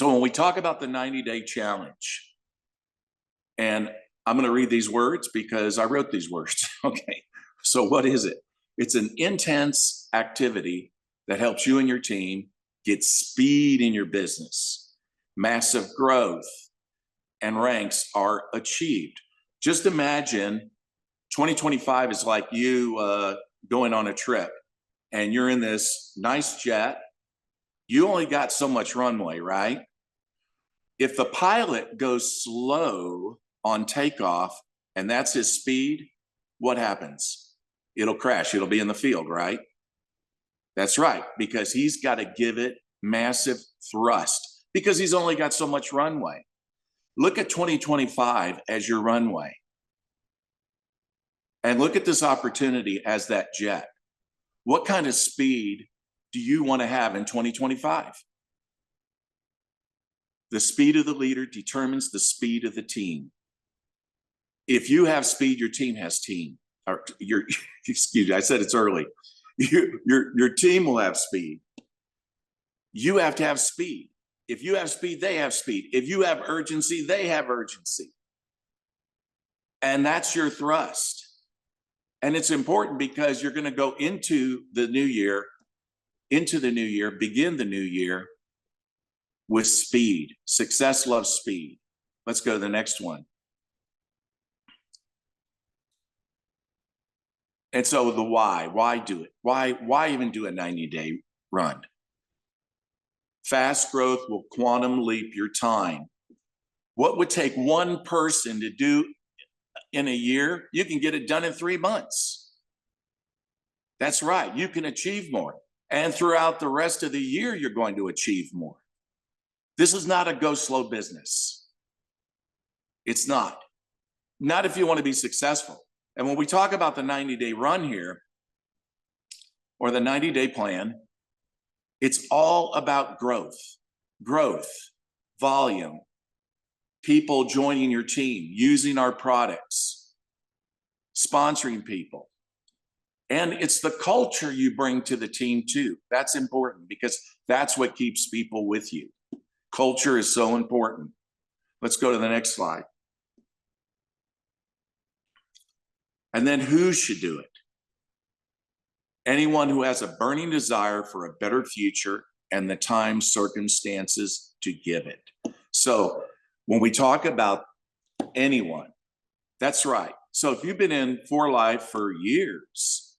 So when we talk about the 90-day challenge, and I'm going to read these words because I wrote these words. Okay. So what is it? It's an intense activity that helps you and your team get speed in your business. Massive growth and ranks are achieved. Just imagine 2025 is like you going on a trip and you're in this nice jet. You only got so much runway, right? If the pilot goes slow on takeoff and that's his speed, what happens? It'll crash. It'll be in the field, right? That's right, because he's got to give it massive thrust because he's only got so much runway. Look at 2025 as your runway. And look at this opportunity as that jet. What kind of speed do you want to have in 2025? The speed of the leader determines the speed of the team. If you have speed, your team has team. Or excuse me, I said it's early. Your team will have speed. You have to have speed. If you have speed, they have speed. If you have urgency, they have urgency. And that's your thrust. And it's important because you're going to go into the new year, begin the new year with speed. Success loves speed. Let's go to the next one. And so the why do it? Why even do a 90-day run? Fast growth will quantum leap your time. What would take one person to do in a year, you can get it done in 3 months. That's right, you can achieve more. And throughout the rest of the year, you're going to achieve more. This is not a go slow business. It's not. Not if you want to be successful. And when we talk about the 90-day run here, or the 90-day plan, it's all about growth, volume, people joining your team, using our products, sponsoring people. And it's the culture you bring to the team too. That's important because that's what keeps people with you. Culture is so important. Let's go to the next slide. And then who should do it? Anyone who has a burning desire for a better future and the time circumstances to give it. So when we talk about anyone, that's right. So if you've been in For Life for years,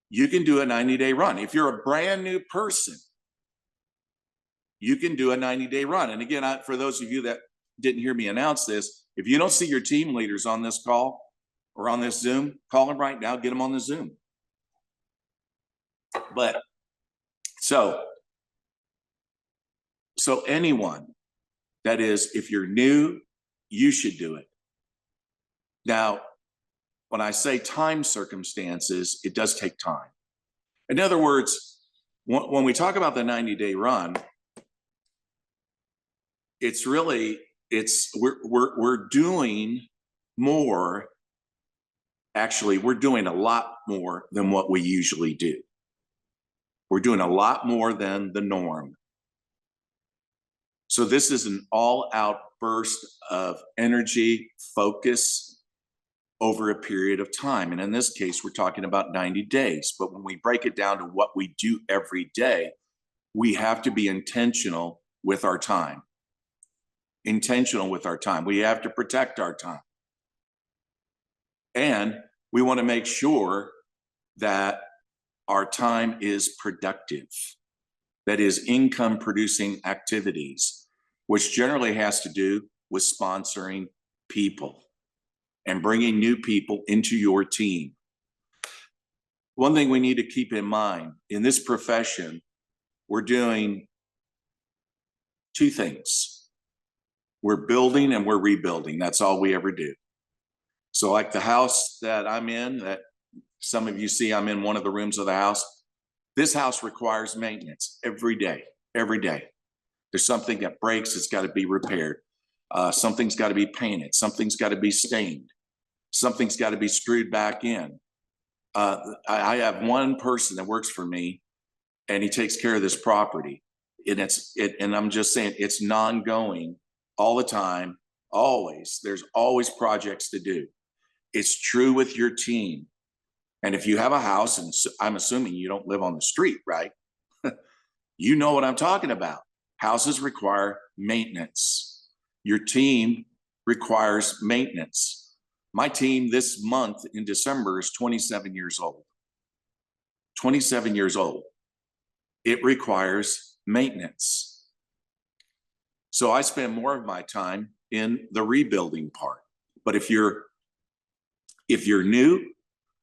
you can do a 90-day run. If you're a brand new person, you can do a 90-day run. And again, for those of you that didn't hear me announce this, if you don't see your team leaders on this call or on this Zoom, call them right now, get them on the Zoom. But so anyone, that is, if you're new, you should do it. Now, when I say time circumstances, it does take time. In other words, when we talk about the 90-day run, it's really, we're doing more. Actually, we're doing a lot more than what we usually do. We're doing a lot more than the norm. So this is an all-out burst of energy, focus over a period of time. And in this case, we're talking about 90 days. But when we break it down to what we do every day, we have to be intentional with our time. Intentional with our time. We have to protect our time. And we want to make sure that our time is productive. That is income producing activities, which generally has to do with sponsoring people and bringing new people into your team. One thing we need to keep in mind, in this profession, we're doing two things. We're building and we're rebuilding. That's all we ever do. So like the house that I'm in, that some of you see, I'm in one of the rooms of the house. This house requires maintenance every day, every day. There's something that breaks, it's got to be repaired. Something's got to be painted. Something's got to be stained. Something's got to be screwed back in. I have one person that works for me, and he takes care of this property. And I'm just saying it's non-going all the time, always. There's always projects to do. It's true with your team. And if you have a house, and I'm assuming you don't live on the street, right? You know what I'm talking about. Houses require maintenance. Your team requires maintenance. My team this month in December is 27 years old. 27 years old. It requires maintenance. So I spend more of my time in the rebuilding part. But if you're new,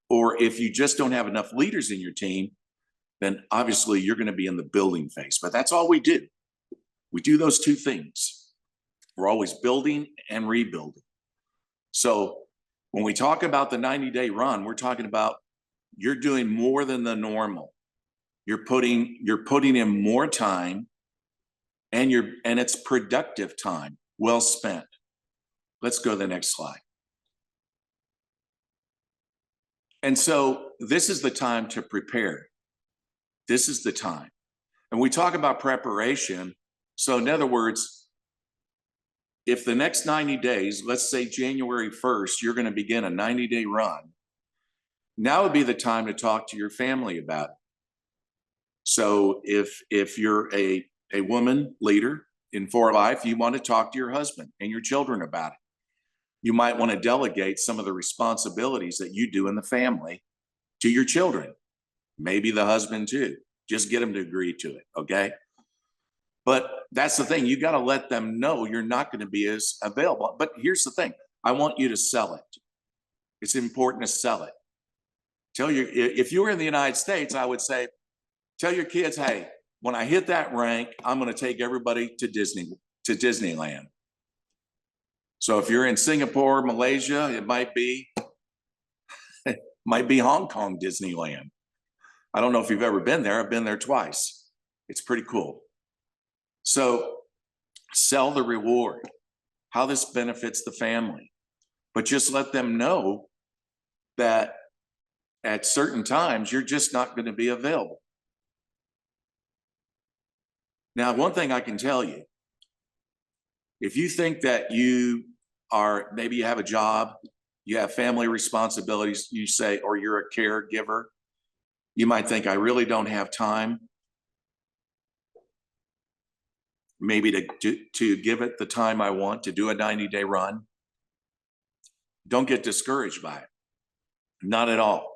or if you just don't have enough leaders in your team, then obviously you're going to be in the building phase. But that's all we do. We do those two things. We're always building and rebuilding. So when we talk about the 90-day run, we're talking about you're doing more than the normal. You're putting in more time, and it's productive time, well spent. Let's go to the next slide. And so this is the time to prepare. This is the time. And we talk about preparation. So in other words, if the next 90 days, let's say January 1st, you're going to begin a 90-day run, now would be the time to talk to your family about it. So if you're a woman leader in For Life, you want to talk to your husband and your children about it. You might want to delegate some of the responsibilities that you do in the family to your children, maybe the husband too. Just get them to agree to it, okay? But that's the thing. You got to let them know you're not going to be as available. But here's the thing. I want you to sell it. It's important to sell it. If you were in the United States, I would say, tell your kids, hey, when I hit that rank, I'm going to take everybody to Disneyland. So if you're in Singapore, Malaysia, it might be Hong Kong Disneyland. I don't know if you've ever been there. I've been there twice. It's pretty cool. So sell the reward, how this benefits the family, but just let them know that at certain times, you're just not going to be available. Now, one thing I can tell you, if you think that maybe you have a job, you have family responsibilities, you say, or you're a caregiver, you might think, I really don't have time maybe to give it the time I want to do a 90-day run. Don't get discouraged by it. Not at all.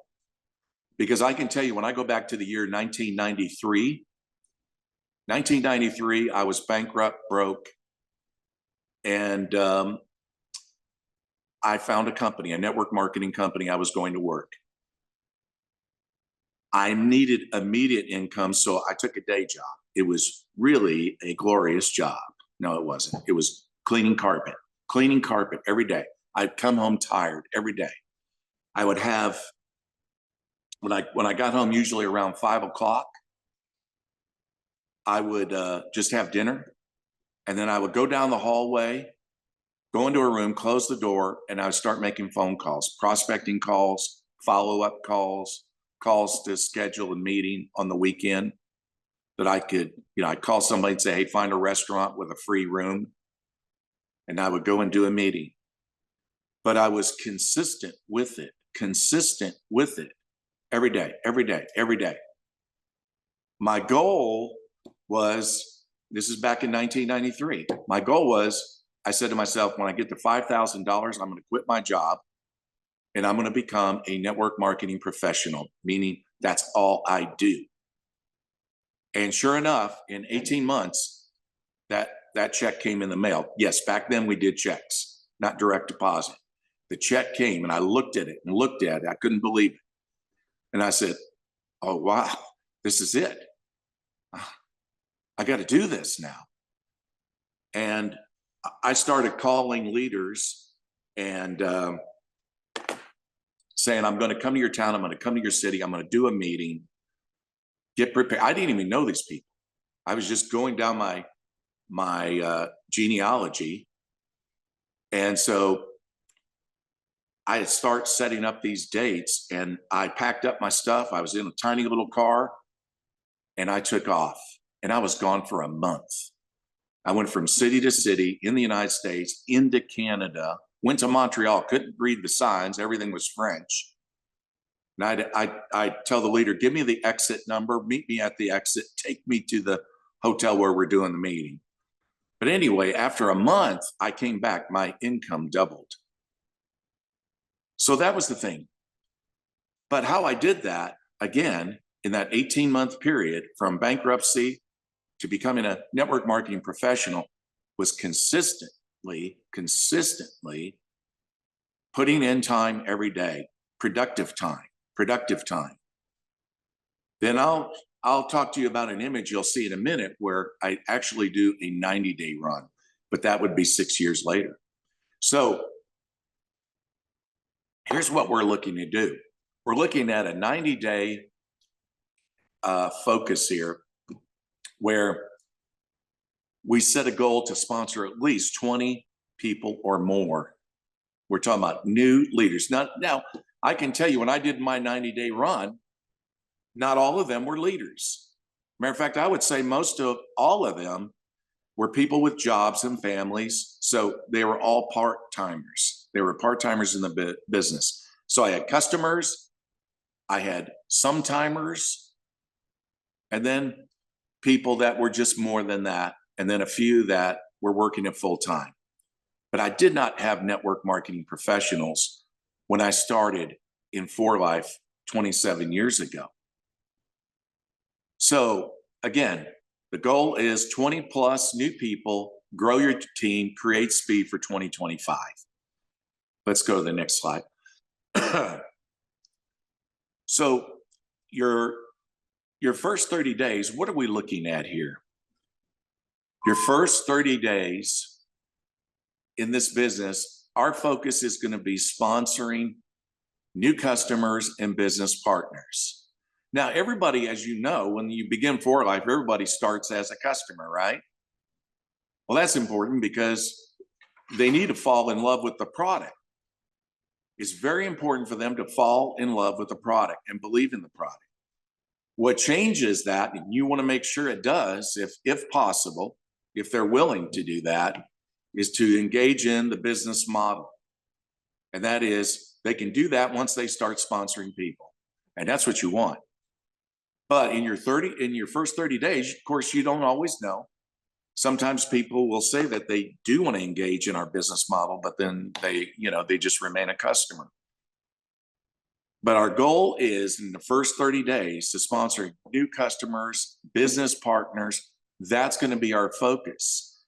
Because I can tell you, when I go back to the year 1993, I was bankrupt, broke, and I found a company, a network marketing company I was going to work. I needed immediate income, so I took a day job. It was really a glorious job. No, it wasn't. It was cleaning carpet every day. I'd come home tired every day. I would have, when I got home, usually around 5 o'clock, I would just have dinner, and then I would go down the hallway, go into a room, close the door, and I would start making phone calls, prospecting calls, follow-up calls, calls to schedule a meeting on the weekend that I could, I'd call somebody and say, hey, find a restaurant with a free room. And I would go and do a meeting. But I was consistent with it every day. My goal was, this is back in 1993. My goal was, I said to myself, when I get to $5,000, I'm going to quit my job and I'm going to become a network marketing professional, meaning that's all I do. And sure enough, in 18 months, that check came in the mail. Yes, back then we did checks, not direct deposit. The check came and I looked at it. I couldn't believe it. And I said, oh, wow, this is it. I got to do this now. And I started calling leaders and saying, I'm going to come to your town. I'm going to come to your city. I'm going to do a meeting. Get prepared. I didn't even know these people. I was just going down my genealogy. And so I start setting up these dates, and I packed up my stuff. I was in a tiny little car and I took off. and I was gone for a month. I went from city to city in the United States, into Canada, went to Montreal, couldn't read the signs, everything was French. And I'd tell the leader, give me the exit number, meet me at the exit, take me to the hotel where we're doing the meeting. But anyway, after a month, I came back, my income doubled. So that was the thing. But how I did that, again, in that 18-month period from bankruptcy to becoming a network marketing professional, was consistently putting in time every day, productive time. Then I'll talk to you about an image you'll see in a minute where I actually do a 90-day run, but that would be 6 years later. So here's what we're looking to do. We're looking at a 90-day focus here, where we set a goal to sponsor at least 20 people or more. We're talking about new leaders. Now, I can tell you, when I did my 90-day run, not all of them were leaders. Matter of fact, I would say most of all of them were people with jobs and families. So they were all part-timers. They were part-timers in the business. So I had customers, I had some-timers, and then people that were just more than that, and then a few that were working at full time. But I did not have network marketing professionals when I started in For Life 27 years ago. So again, the goal is 20 plus new people, grow your team, create speed for 2025. Let's go to the next slide. So your first 30 days, what are we looking at here? Your first 30 days in this business, our focus is going to be sponsoring new customers and business partners. Now, everybody, as you know, when you begin For Life, everybody starts as a customer, right? Well, that's important because they need to fall in love with the product. It's very important for them to fall in love with the product and believe in the product. What changes that, and you want to make sure it does, if possible, if they're willing to do that, is to engage in the business model. And that is, they can do that once they start sponsoring people. And that's what you want. But in your first 30 days, of course, you don't always know. Sometimes people will say that they do want to engage in our business model, but then they just remain a customer. But our goal is in the first 30 days to sponsor new customers, business partners. That's going to be our focus.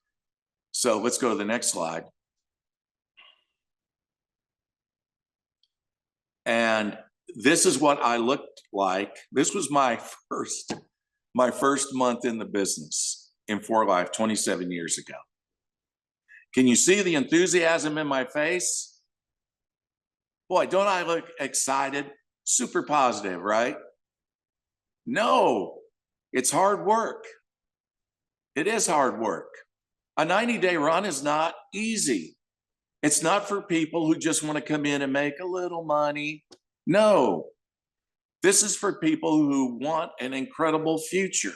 So let's go to the next slide. And this is what I looked like. This was my first month in the business in For Life 27 years ago. Can you see the enthusiasm in my face? Boy, don't I look excited? Super positive, right? No, it's hard work. It is hard work. A 90-day run is not easy. It's not for people who just want to come in and make a little money. No, this is for people who want an incredible future.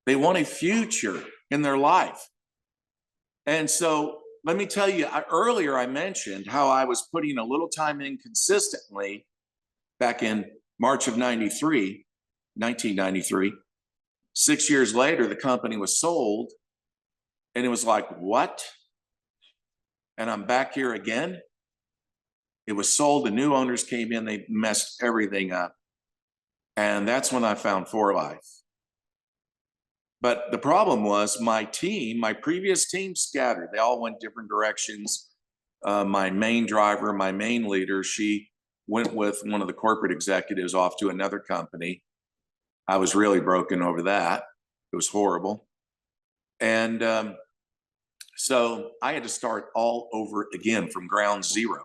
They want a future in their life. And so let me tell you, earlier I mentioned how I was putting a little time in consistently back in March of 1993. 6 years later, the company was sold, and it was like, what? And I'm back here again? It was sold, the new owners came in, they messed everything up. And that's when I found For Life. But the problem was my previous team scattered. They all went different directions. My main driver, my main leader, she went with one of the corporate executives off to another company. I was really broken over that. It was horrible. And so I had to start all over again from ground zero.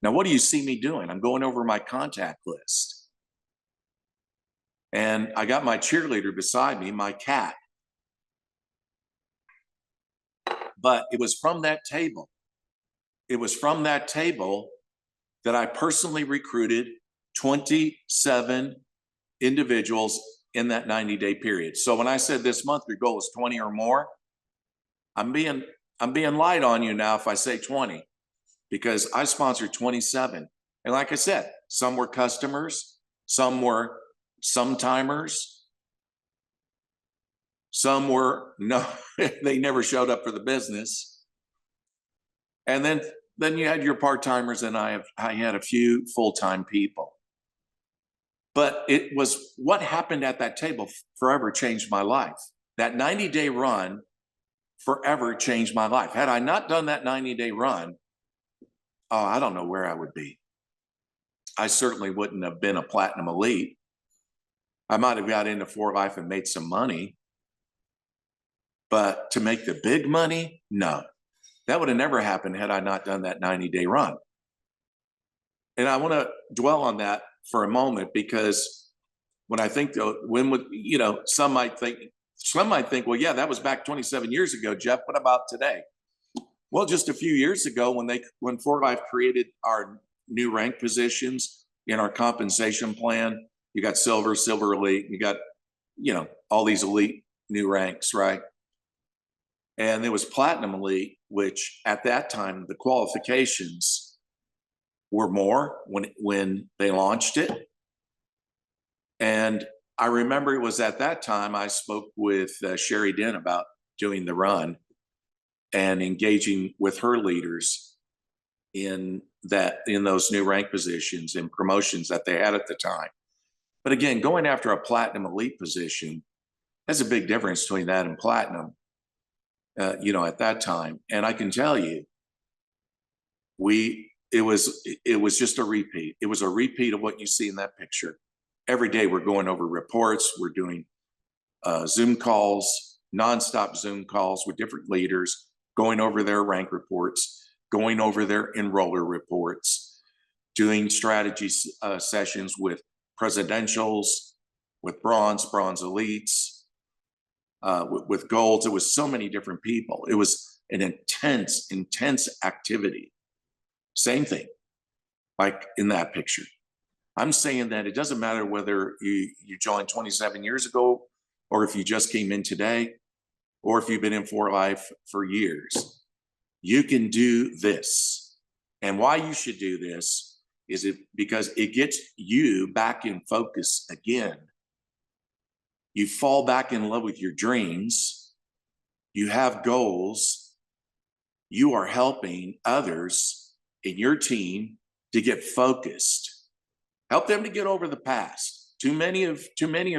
Now, what do you see me doing? I'm going over my contact list. And I got my cheerleader beside me, my cat. But it was from that table. It was from that table that I personally recruited 27 individuals in that 90-day period. So when I said this month your goal is 20 or more, I'm being light on you now if I say 20, because I sponsored 27. And like I said, some were customers, some were some-timers, some were no, they never showed up for the business. And then you had your part-timers, and I had a few full-time people. But it was what happened at that table forever changed my life. That 90-day run forever changed my life. Had I not done that 90-day run, oh, I don't know where I would be. I certainly wouldn't have been a platinum elite. I might have got into For Life and made some money, but to make the big money, no. That would have never happened had I not done that 90-day run. And I want to dwell on that for a moment, because when I think, some might think, well, yeah, that was back 27 years ago, Jeff. What about today? Well, just a few years ago, when For Life created our new rank positions in our compensation plan, you got silver elite, you got, all these elite new ranks, right? And there was platinum elite, which at that time, the qualifications were more when they launched it. And I remember it was at that time I spoke with Sherry Dent about doing the run and engaging with her leaders in those new rank positions and promotions that they had at the time. But again, going after a platinum elite position, that's a big difference between that and platinum, at that time. And I can tell you, it was just a repeat. It was a repeat of what you see in that picture. Every day we're going over reports. We're doing Zoom calls, nonstop Zoom calls with different leaders, going over their rank reports, going over their enroller reports, doing strategy sessions with presidentials, with bronze elites, with golds. It was so many different people. It was an intense activity. Same thing, like in that picture. I'm saying that it doesn't matter whether you joined 27 years ago, or if you just came in today, or if you've been in For Life for years. You can do this. And why you should do this is because it gets you back in focus again. You fall back in love with your dreams. You have goals. You are helping others in your team to get focused. Help them to get over the past. Too many of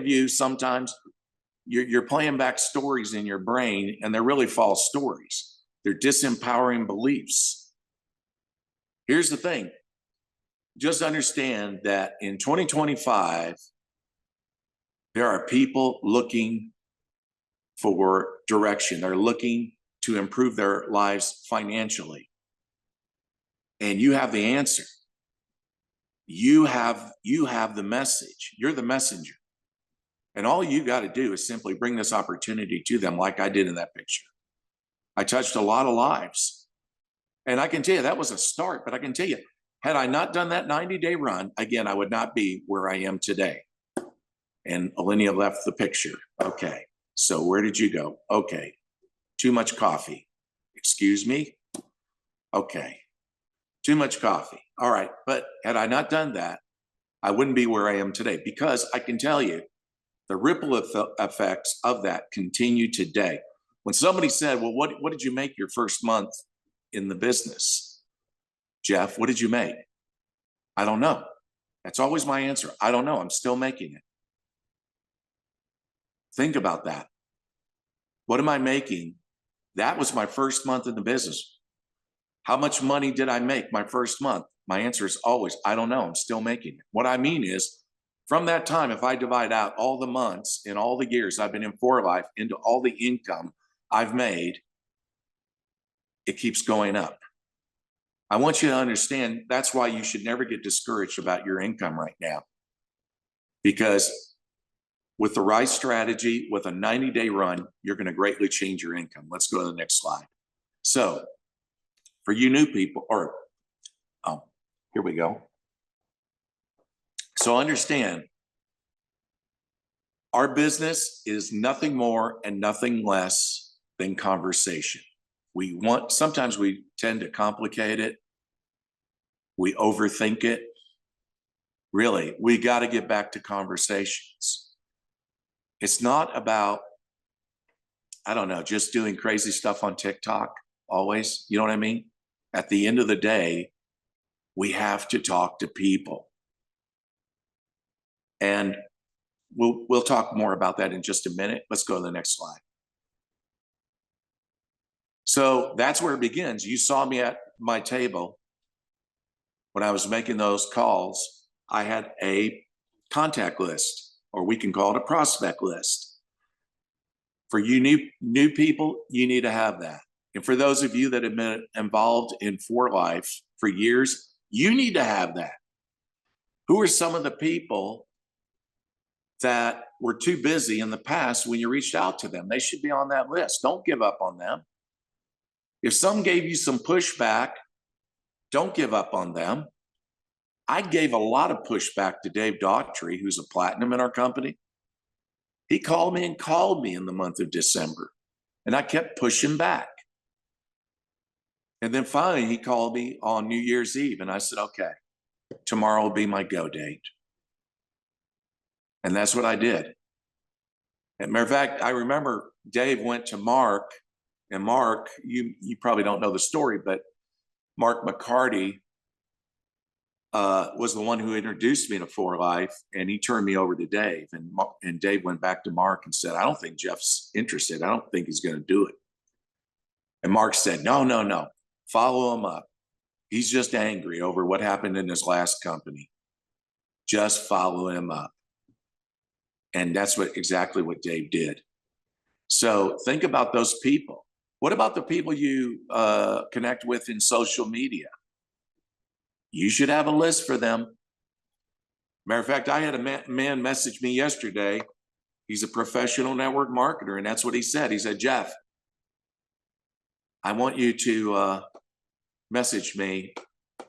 you, sometimes you're playing back stories in your brain, and they're really false stories. They're disempowering beliefs. Here's the thing. Just understand that in 2025, there are people looking for direction. They're looking to improve their lives financially. And you have the answer. You have the message. You're the messenger. And all you got to do is simply bring this opportunity to them, like I did in that picture. I touched a lot of lives. And I can tell you that was a start, but I can tell you, had I not done that 90-day run, again, I would not be where I am today. And Alinea left the picture. Okay, so where did you go? Okay, too much coffee. Excuse me? Okay, too much coffee. All right, but had I not done that, I wouldn't be where I am today, because I can tell you the ripple effects of that continue today. When somebody said, well, what did you make your first month in the business? Jeff, what did you make? I don't know. That's always my answer. I don't know. I'm still making it. Think about that. What am I making? That was my first month in the business. How much money did I make my first month? My answer is always, I don't know. I'm still making it. What I mean is, from that time, if I divide out all the months and all the years I've been in For Life into all the income I've made, it keeps going up. I want you to understand that's why you should never get discouraged about your income right now. Because with the right strategy, with a 90-day run, you're going to greatly change your income. Let's go to the next slide. So for you new people, here we go. So understand, Our business is nothing more and nothing less than conversation. Sometimes we tend to complicate it. We overthink it. Really, we got to get back to conversations. It's not about, I don't know, just doing crazy stuff on TikTok always. You know what I mean? At the end of the day, we have to talk to people. And we'll talk more about that in just a minute. Let's go to the next slide. So that's where it begins. You saw me at my table when I was making those calls. I had a contact list, or we can call it a prospect list. For you new people, you need to have that. And for those of you that have been involved in For Life for years, you need to have that. Who are some of the people that were too busy in the past when you reached out to them? They should be on that list. Don't give up on them. If some gave you some pushback, don't give up on them. I gave a lot of pushback to Dave Daughtry, who's a platinum in our company. He called me in the month of December, and I kept pushing back. And then finally, he called me on New Year's Eve, and I said, okay, tomorrow will be my go date. And that's what I did. As a matter of fact, I remember Dave went to Mark, and Mark, you probably don't know the story, but Mark McCarty was the one who introduced me to For Life, and he turned me over to Dave. And Dave went back to Mark and said, I don't think Jeff's interested. I don't think he's going to do it. And Mark said, no, follow him up. He's just angry over what happened in his last company. Just follow him up. And that's exactly what Dave did. So think about those people. What about the people you connect with in social media? You should have a list for them. Matter of fact, I had a man message me yesterday. He's a professional network marketer, and that's what he said. He said, Jeff, I want you to message me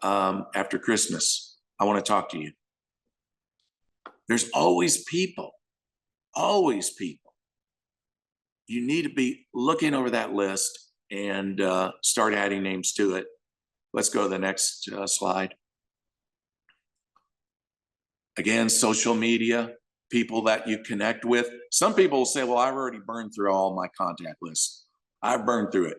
after Christmas. I want to talk to you. There's always people. Always people. You need to be looking over that list and start adding names to it. Let's go to the next slide. Again, social media, people that you connect with. Some people will say, well, I've already burned through all my contact lists. I've burned through it.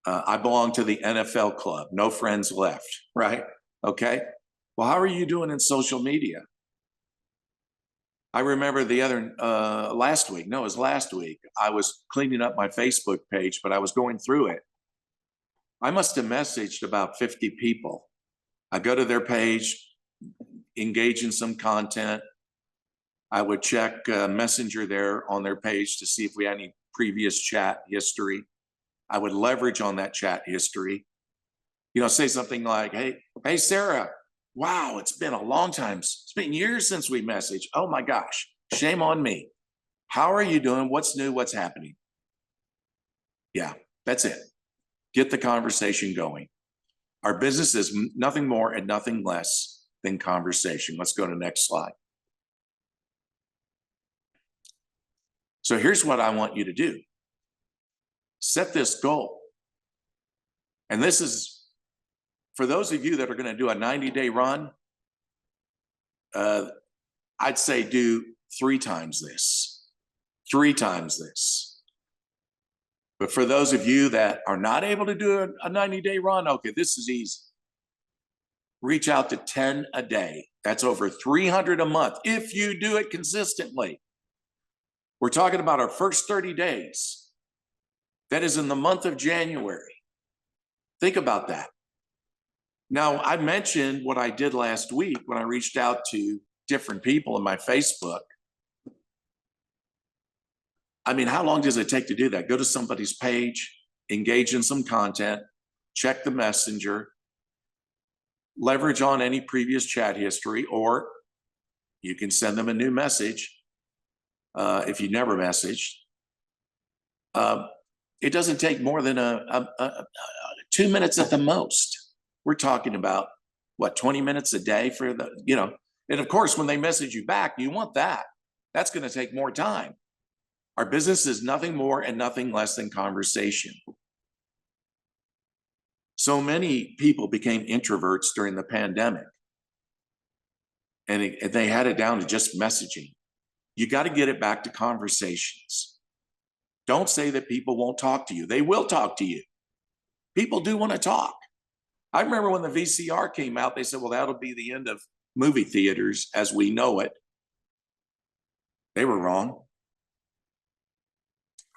I belong to the NFL club. No friends left, right? Okay. Well, how are you doing in social media? I remember last week, I was cleaning up my Facebook page, but I was going through it. I must have messaged about 50 people. I go to their page, engage in some content. I would check Messenger there on their page to see if we had any previous chat history. I would leverage on that chat history. Say something like, hey, Sarah, wow, it's been a long time. It's been years since we messaged. Oh my gosh, shame on me. How are you doing? What's new? What's happening? Yeah, that's it. Get the conversation going. Our business is nothing more and nothing less than conversation. Let's go to the next slide. So here's what I want you to do. Set this goal. And this is, for those of you that are going to do a 90-day run, I'd say do 3 times this. 3 times this. But for those of you that are not able to do a 90-day run, okay, this is easy. Reach out to 10 a day. That's over 300 a month if you do it consistently. We're talking about our first 30 days. That is in the month of January. Think about that. Now, I mentioned what I did last week when I reached out to different people in my Facebook. I mean, how long does it take to do that? Go to somebody's page, engage in some content, check the messenger, leverage on any previous chat history, or you can send them a new message if you never messaged. It doesn't take more than 2 minutes at the most. We're talking about, 20 minutes a day for and of course, when they message you back, you want that. That's going to take more time. Our business is nothing more and nothing less than conversation. So many people became introverts during the pandemic, and they had it down to just messaging. You got to get it back to conversations. Don't say that people won't talk to you. They will talk to you. People do want to talk. I remember when the VCR came out, they said, well, that'll be the end of movie theaters as we know it. They were wrong.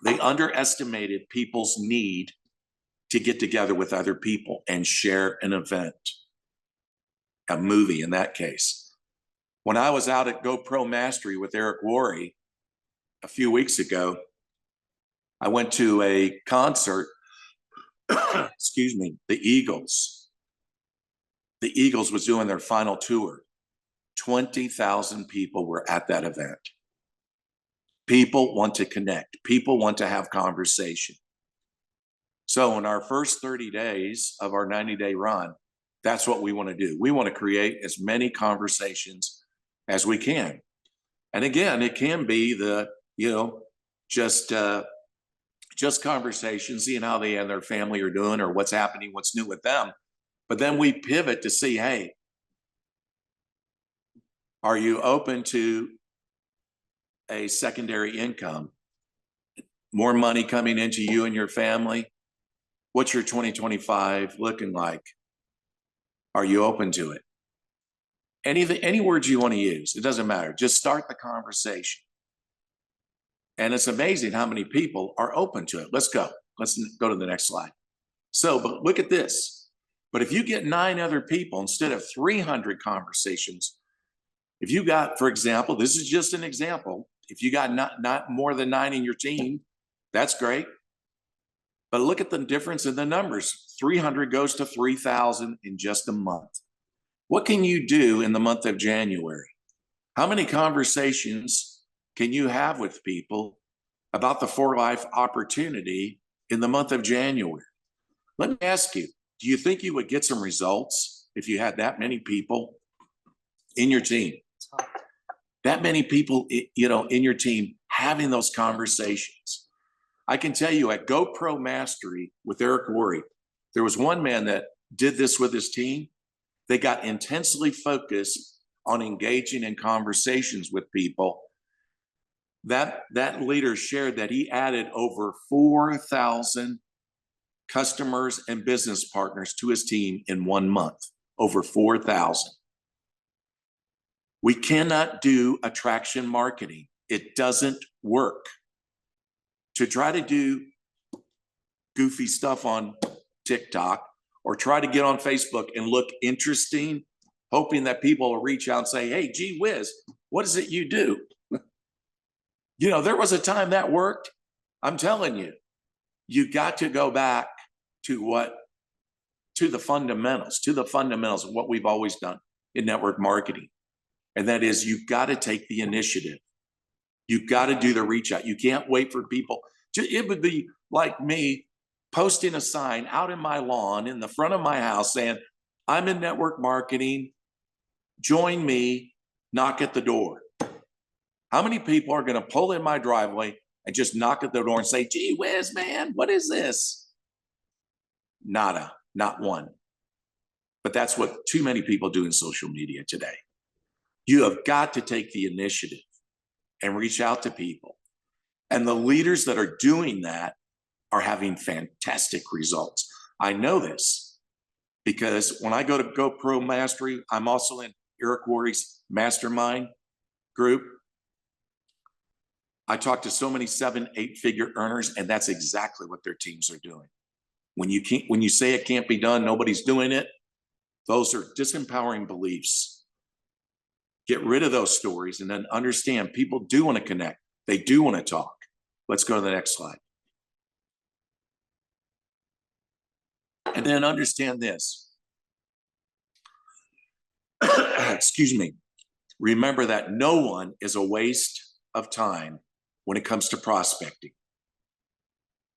They underestimated people's need to get together with other people and share an event, a movie in that case. When I was out at GoPro Mastery with Eric Worre a few weeks ago, I went to a concert, excuse me, the Eagles. The Eagles was doing their final tour. 20,000 people were at that event. People want to connect. People want to have conversation. So in our first 30 days of our 90-day run, that's what we want to do. We want to create as many conversations as we can. And again, it can be the, just conversations, seeing how they and their family are doing or what's happening, what's new with them. But then we pivot to see, hey, are you open to a secondary income? More money coming into you and your family? What's your 2025 looking like? Are you open to it? Any words you want to use, it doesn't matter. Just start the conversation. And it's amazing how many people are open to it. Let's go. Let's go to the next slide. So, but look at this. But if you get 9 other people instead of 300 conversations, if you got, for example, this is just an example. If you got not more than 9 in your team, that's great. But look at the difference in the numbers. 300 goes to 3,000 in just a month. What can you do in the month of January? How many conversations can you have with people about the For Life opportunity in the month of January? Let me ask you, do you think you would get some results if you had that many people in your team? That many people, in your team having those conversations. I can tell you at GoPro Mastery with Eric Worre, there was one man that did this with his team. They got intensely focused on engaging in conversations with people. That leader shared that he added over 4,000 customers and business partners to his team in 1 month, over 4,000. We cannot do attraction marketing. It doesn't work. To try to do goofy stuff on TikTok or try to get on Facebook and look interesting, hoping that people will reach out and say, hey, gee whiz, what is it you do? There was a time that worked. I'm telling you, you got to go back to the fundamentals of what we've always done in network marketing. And that is, you've got to take the initiative. You've got to do the reach out. You can't wait for people. It would be like me posting a sign out in my lawn in the front of my house saying, I'm in network marketing. Join me, knock at the door. How many people are going to pull in my driveway and just knock at the door and say, gee whiz, man, what is this? Nada, not one. But that's what too many people do in social media today. You have got to take the initiative and reach out to people. And the leaders that are doing that are having fantastic results. I know this because when I go to GoPro Mastery, I'm also in Eric Worre's mastermind group. I talk to so many 7-8-figure earners, and that's exactly what their teams are doing. When you say it can't be done, nobody's doing it. Those are disempowering beliefs. Get rid of those stories and then understand people do want to connect. They do want to talk. Let's go to the next slide. And then understand this. Excuse me. Remember that no one is a waste of time when it comes to prospecting.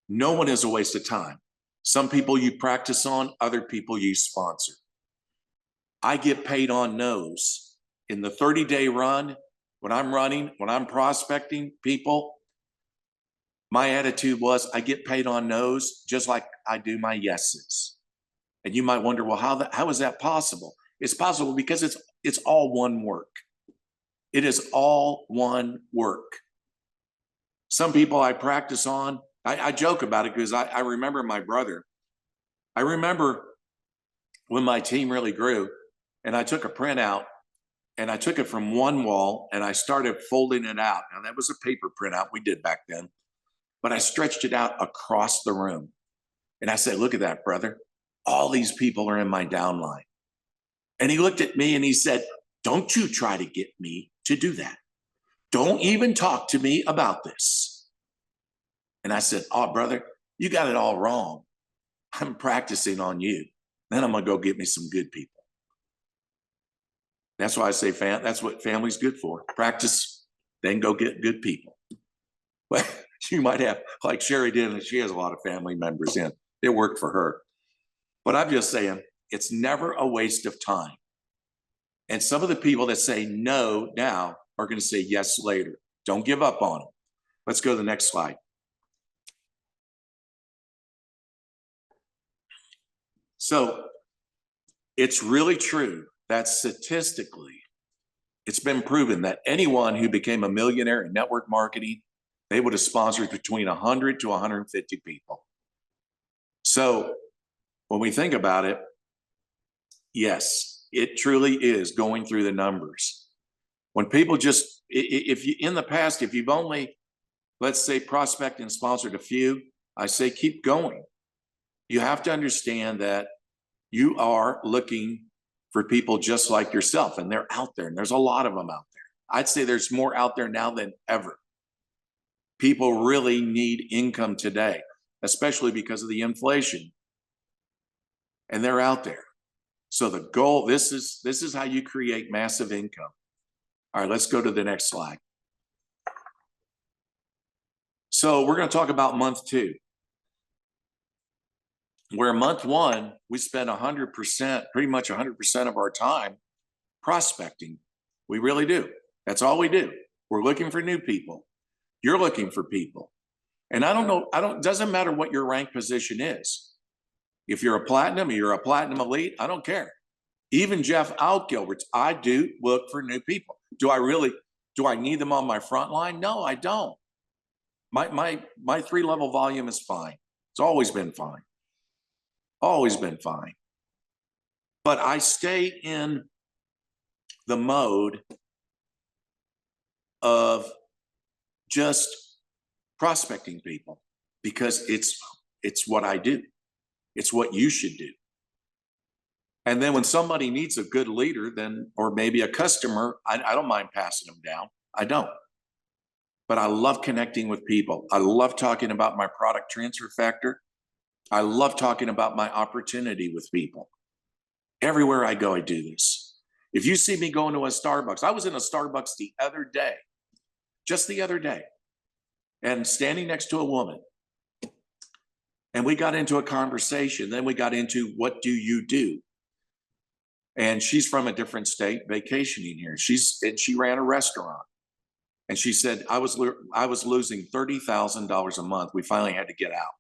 No one is a waste of time. Some people you practice on, other people you sponsor. I get paid on no's. In the 30-day run, When I'm running, when I'm prospecting people, my attitude was I get paid on no's just like I do my yeses. And you might wonder, well, how is that possible? It's possible because it's all one work. It is all one work. Some people I practice on, I joke about it because I remember my brother. I remember when my team really grew and I took a printout and I took it from one wall and I started folding it out. Now that was a paper printout we did back then, but I stretched it out across the room. And I said, look at that, brother. All these people are in my downline. And he looked at me and he said, don't you try to get me to do that. Don't even talk to me about this. And I said, oh, brother, you got it all wrong. I'm practicing on you. Then I'm going to go get me some good people. That's why I say that's what family's good for. Practice, then go get good people. Well, you might have, like Sherry did, and she has a lot of family members in. It worked for her. But I'm just saying, it's never a waste of time. And some of the people that say no now are going to say yes later. Don't give up on them. Let's go to the next slide. So it's really true that statistically, it's been proven that anyone who became a millionaire in network marketing, they would have sponsored between 100 to 150 people. So when we think about it, yes, it truly is going through the numbers. When people just, if you, in the past, if you've only, let's say, prospect and sponsored a few, I say keep going. You have to understand that you are looking for people just like yourself, and they're out there, and there's a lot of them out there. I'd say there's more out there now than ever. People really need income today, especially because of the inflation, and they're out there. So the goal, this is how you create massive income. All right, let's go to the next slide. So we're going to talk about month 2. Where month 1, we spend 100%, pretty much 100% of our time prospecting. We really do. That's all we do. We're looking for new people. You're looking for people. And I don't know, doesn't matter what your rank position is. If you're a platinum or you're a platinum elite, I don't care. Even Jeff Altgilbers, I do look for new people. Do I need them on my front line? No, I don't. My 3-level volume is fine. It's always been fine. Always been fine. But I stay in the mode of just prospecting people because it's what I do. It's what you should do. And then when somebody needs a good leader, then, or maybe a customer, I don't mind passing them down. I don't. But I love connecting with people. I love talking about my product transfer factor. I love talking about my opportunity with people. Everywhere I go, I do this. If you see me going to a Starbucks, I was in a Starbucks the other day, just the other day, and standing next to a woman. And we got into a conversation. Then we got into, what do you do? And she's from a different state, vacationing here. She ran a restaurant. And she said, I was losing $30,000 a month. We finally had to get out.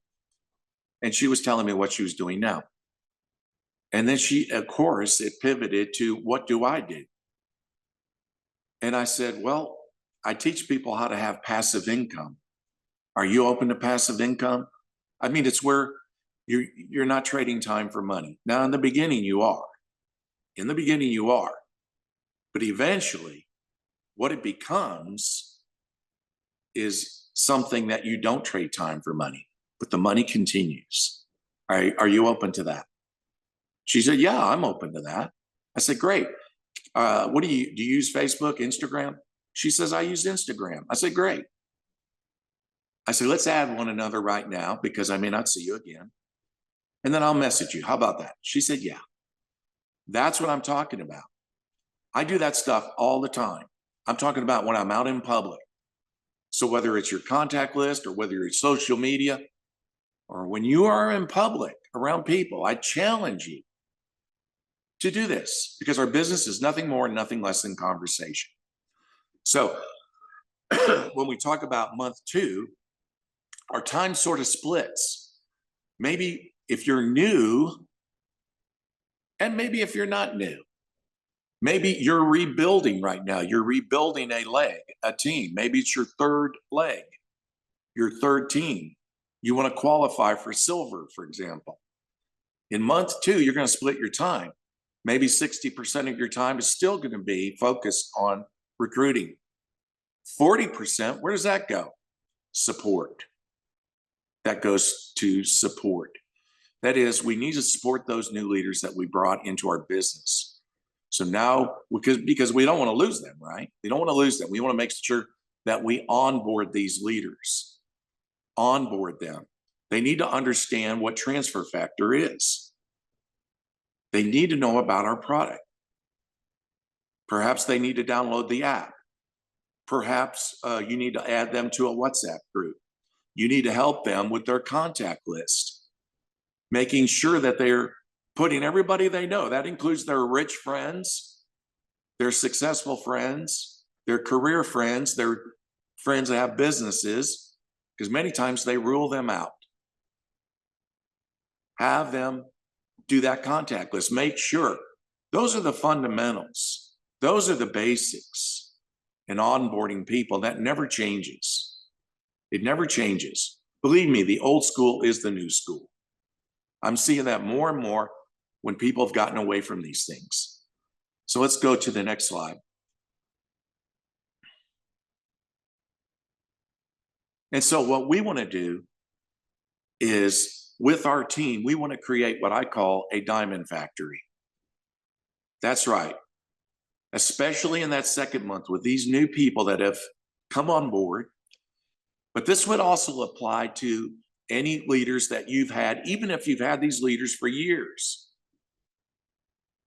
And she was telling me what she was doing now. And then she, of course, it pivoted to, what do I do? And I said, well, I teach people how to have passive income. Are you open to passive income? I mean, it's where you're not trading time for money. Now, in the beginning, you are. In the beginning, you are. But eventually, what it becomes is something that you don't trade time for money, but the money continues. Are you open to that? She said, yeah, I'm open to that. I said, great. What do you use Facebook, Instagram? She says, I use Instagram. I said, great. I said, let's add one another right now because I may not see you again. And then I'll message you. How about that? She said, yeah. That's what I'm talking about. I do that stuff all the time. I'm talking about when I'm out in public. So whether it's your contact list or whether it's social media, or when you are in public around people, I challenge you to do this because our business is nothing more and nothing less than conversation. So when we talk about month 2, our time sort of splits. Maybe if you're new, and maybe if you're not new, maybe you're rebuilding right now. You're rebuilding a leg, a team. Maybe it's your third leg, your third team. You want to qualify for silver, for example. In month 2, you're going to split your time. Maybe 60% of your time is still going to be focused on recruiting. 40%, where does that go? Support. That goes to support. That is, we need to support those new leaders that we brought into our business. So now, because we don't want to lose them, right? We don't want to lose them. We want to make sure that we onboard these leaders, onboard them. They need to understand what transfer factor is. They need to know about our product. Perhaps they need to download the app. Perhaps you need to add them to a WhatsApp group. You need to help them with their contact list, making sure that they're putting everybody they know. That includes their rich friends, their successful friends, their career friends, their friends that have businesses, because many times they rule them out. Have them do that contact list. Make sure. Those are the fundamentals. Those are the basics in onboarding people. That never changes. It never changes. Believe me, the old school is the new school. I'm seeing that more and more when people have gotten away from these things. So let's go to the next slide. And so what we want to do is, with our team, we want to create what I call a diamond factory. That's right. Especially in that second month with these new people that have come on board. But this would also apply to any leaders that you've had, even if you've had these leaders for years.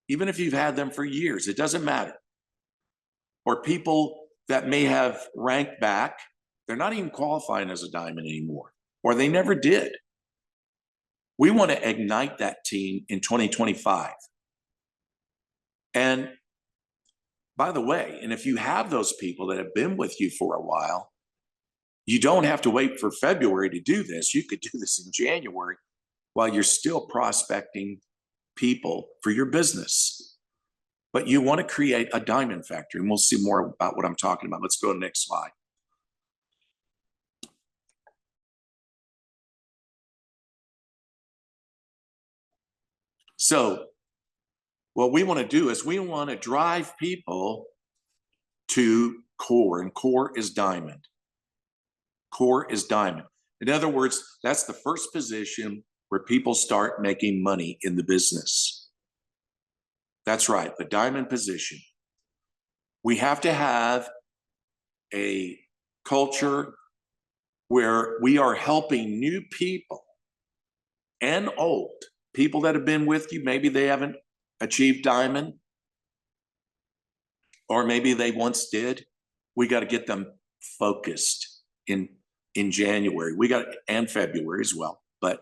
Even if you've had them for years, it doesn't matter. Or people that may have ranked back, they're not even qualifying as a diamond anymore, or they never did. We want to ignite that team in 2025. And by the way, and if you have those people that have been with you for a while, you don't have to wait for February to do this. You could do this in January while you're still prospecting people for your business. But you want to create a diamond factory, and we'll see more about what I'm talking about. Let's go to the next slide. So what we want to do is we want to drive people to core, and core is diamond. Core is diamond. In other words, that's the first position where people start making money in the business. That's right, the diamond position. We have to have a culture where we are helping new people and old people that have been with you. Maybe they haven't achieved diamond, or maybe they once did. We got to get them focused in January. And February as well. But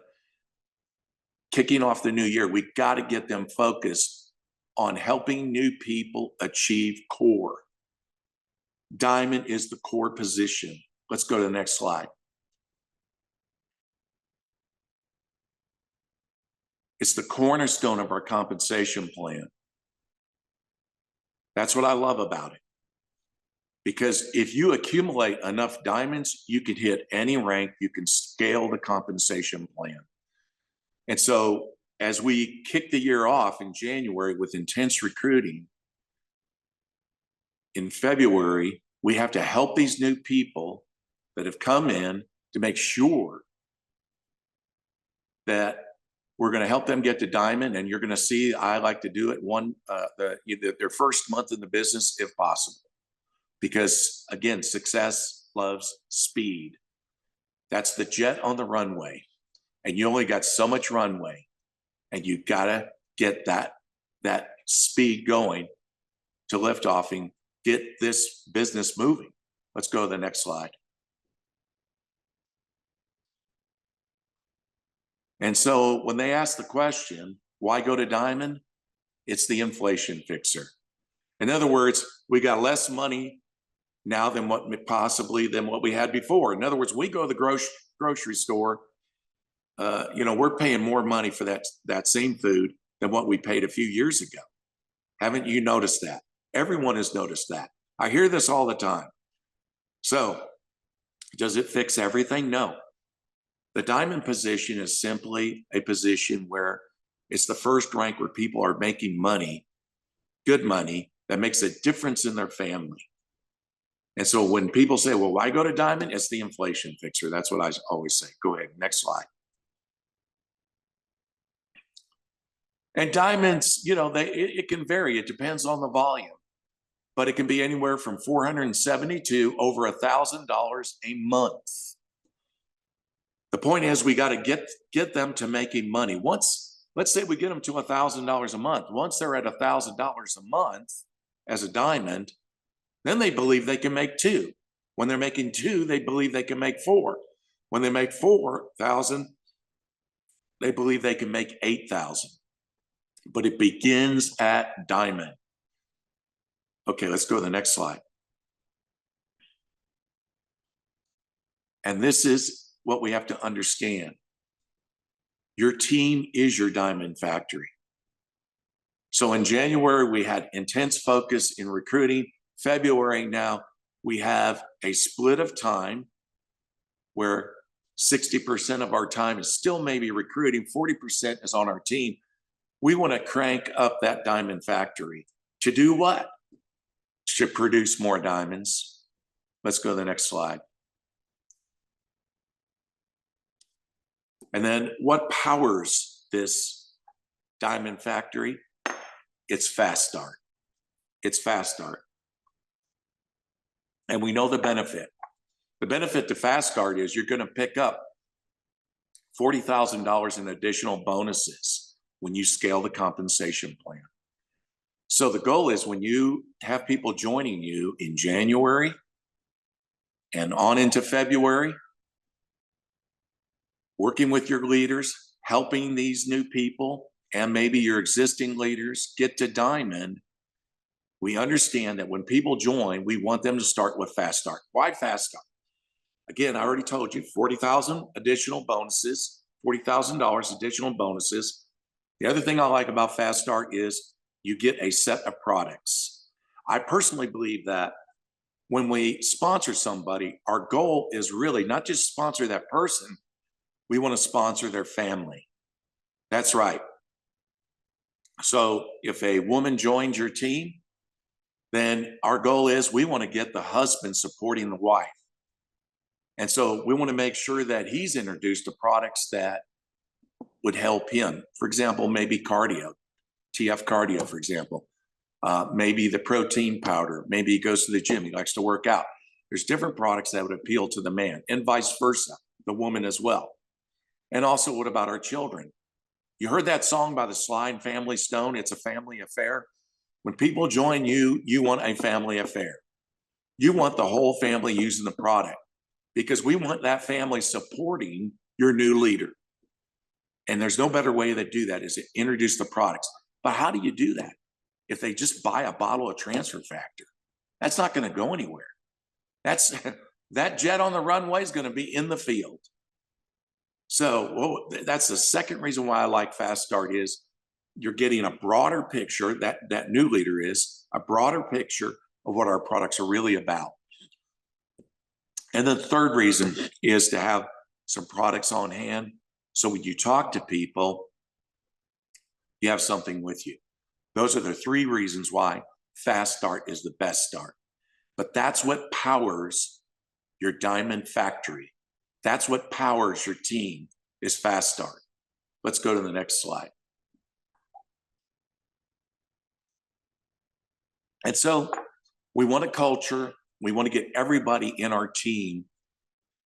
kicking off the new year, we got to get them focused on helping new people achieve core. Diamond is the core position. Let's go to the next slide. It's the cornerstone of our compensation plan. That's what I love about it. Because if you accumulate enough diamonds, you can hit any rank, you can scale the compensation plan. And so as we kick the year off in January with intense recruiting, in February, we have to help these new people that have come in to make sure that we're going to help them get to diamond. And you're going to see, I like to do it their first month in the business, if possible. Because again, success loves speed. That's the jet on the runway. And you only got so much runway. And you got to get that speed going to lift off and get this business moving. Let's go to the next slide. And so when they ask the question, why go to diamond? It's the inflation fixer. In other words, we got less money now than what we had before. In other words, we go to the grocery store, we're paying more money for that same food than what we paid a few years ago. Haven't you noticed that? Everyone has noticed that. I hear this all the time. So does it fix everything? No. The diamond position is simply a position where it's the first rank where people are making money, good money, that makes a difference in their family. And so when people say, well, why go to diamond? It's the inflation fixer. That's what I always say. Go ahead, next slide. And diamonds, it can vary. It depends on the volume, but it can be anywhere from $470 to over $1,000 a month. The point is, we got to get them to making money. Let's say we get them to $1,000 a month. Once they're at $1,000 a month as a diamond, then they believe they can make two. When they're making two, they believe they can make four. When they make 4,000, they believe they can make 8,000. But it begins at diamond. Okay, let's go to the next slide. And this is what we have to understand. Your team is your diamond factory. So in January, we had intense focus in recruiting. February, now we have a split of time where 60% of our time is still maybe recruiting, 40% is on our team. We want to crank up that diamond factory. To do what? To produce more diamonds. Let's go to the next slide. And then what powers this diamond factory? It's Fast Start. It's Fast Start. And we know the benefit. The benefit to Fast Start is you're going to pick up $40,000 in additional bonuses when you scale the compensation plan. So the goal is when you have people joining you in January and on into February, working with your leaders, helping these new people and maybe your existing leaders get to diamond, we understand that when people join, we want them to start with Fast Start. Why Fast Start? Again, I already told you, $40,000 additional bonuses, $40,000 additional bonuses. The other thing I like about Fast Start is you get a set of products. I personally believe that when we sponsor somebody, our goal is really not just sponsor that person, we want to sponsor their family. That's right. So if a woman joins your team, then our goal is we want to get the husband supporting the wife. And so we want to make sure that he's introduced to products that would help him. For example, maybe cardio, TF cardio, for example. Maybe the protein powder. Maybe he goes to the gym. He likes to work out. There's different products that would appeal to the man and vice versa, the woman as well. And also, what about our children? You heard that song by the Sly and Family Stone, It's a Family Affair. When people join you, you want a family affair. You want the whole family using the product because we want that family supporting your new leader. And there's no better way to do that is to introduce the products. But how do you do that? If they just buy a bottle of Transfer Factor, that's not going to go anywhere. That jet on the runway is going to be in the field. So that's the second reason why I like Fast Start is you're getting a broader picture, that new leader is, a broader picture of what our products are really about. And the third reason is to have some products on hand. So when you talk to people, you have something with you. Those are the three reasons why Fast Start is the best start. But that's what powers your diamond factory. That's what powers your team is Fast Start. Let's go to the next slide. And so we want a culture. We want to get everybody in our team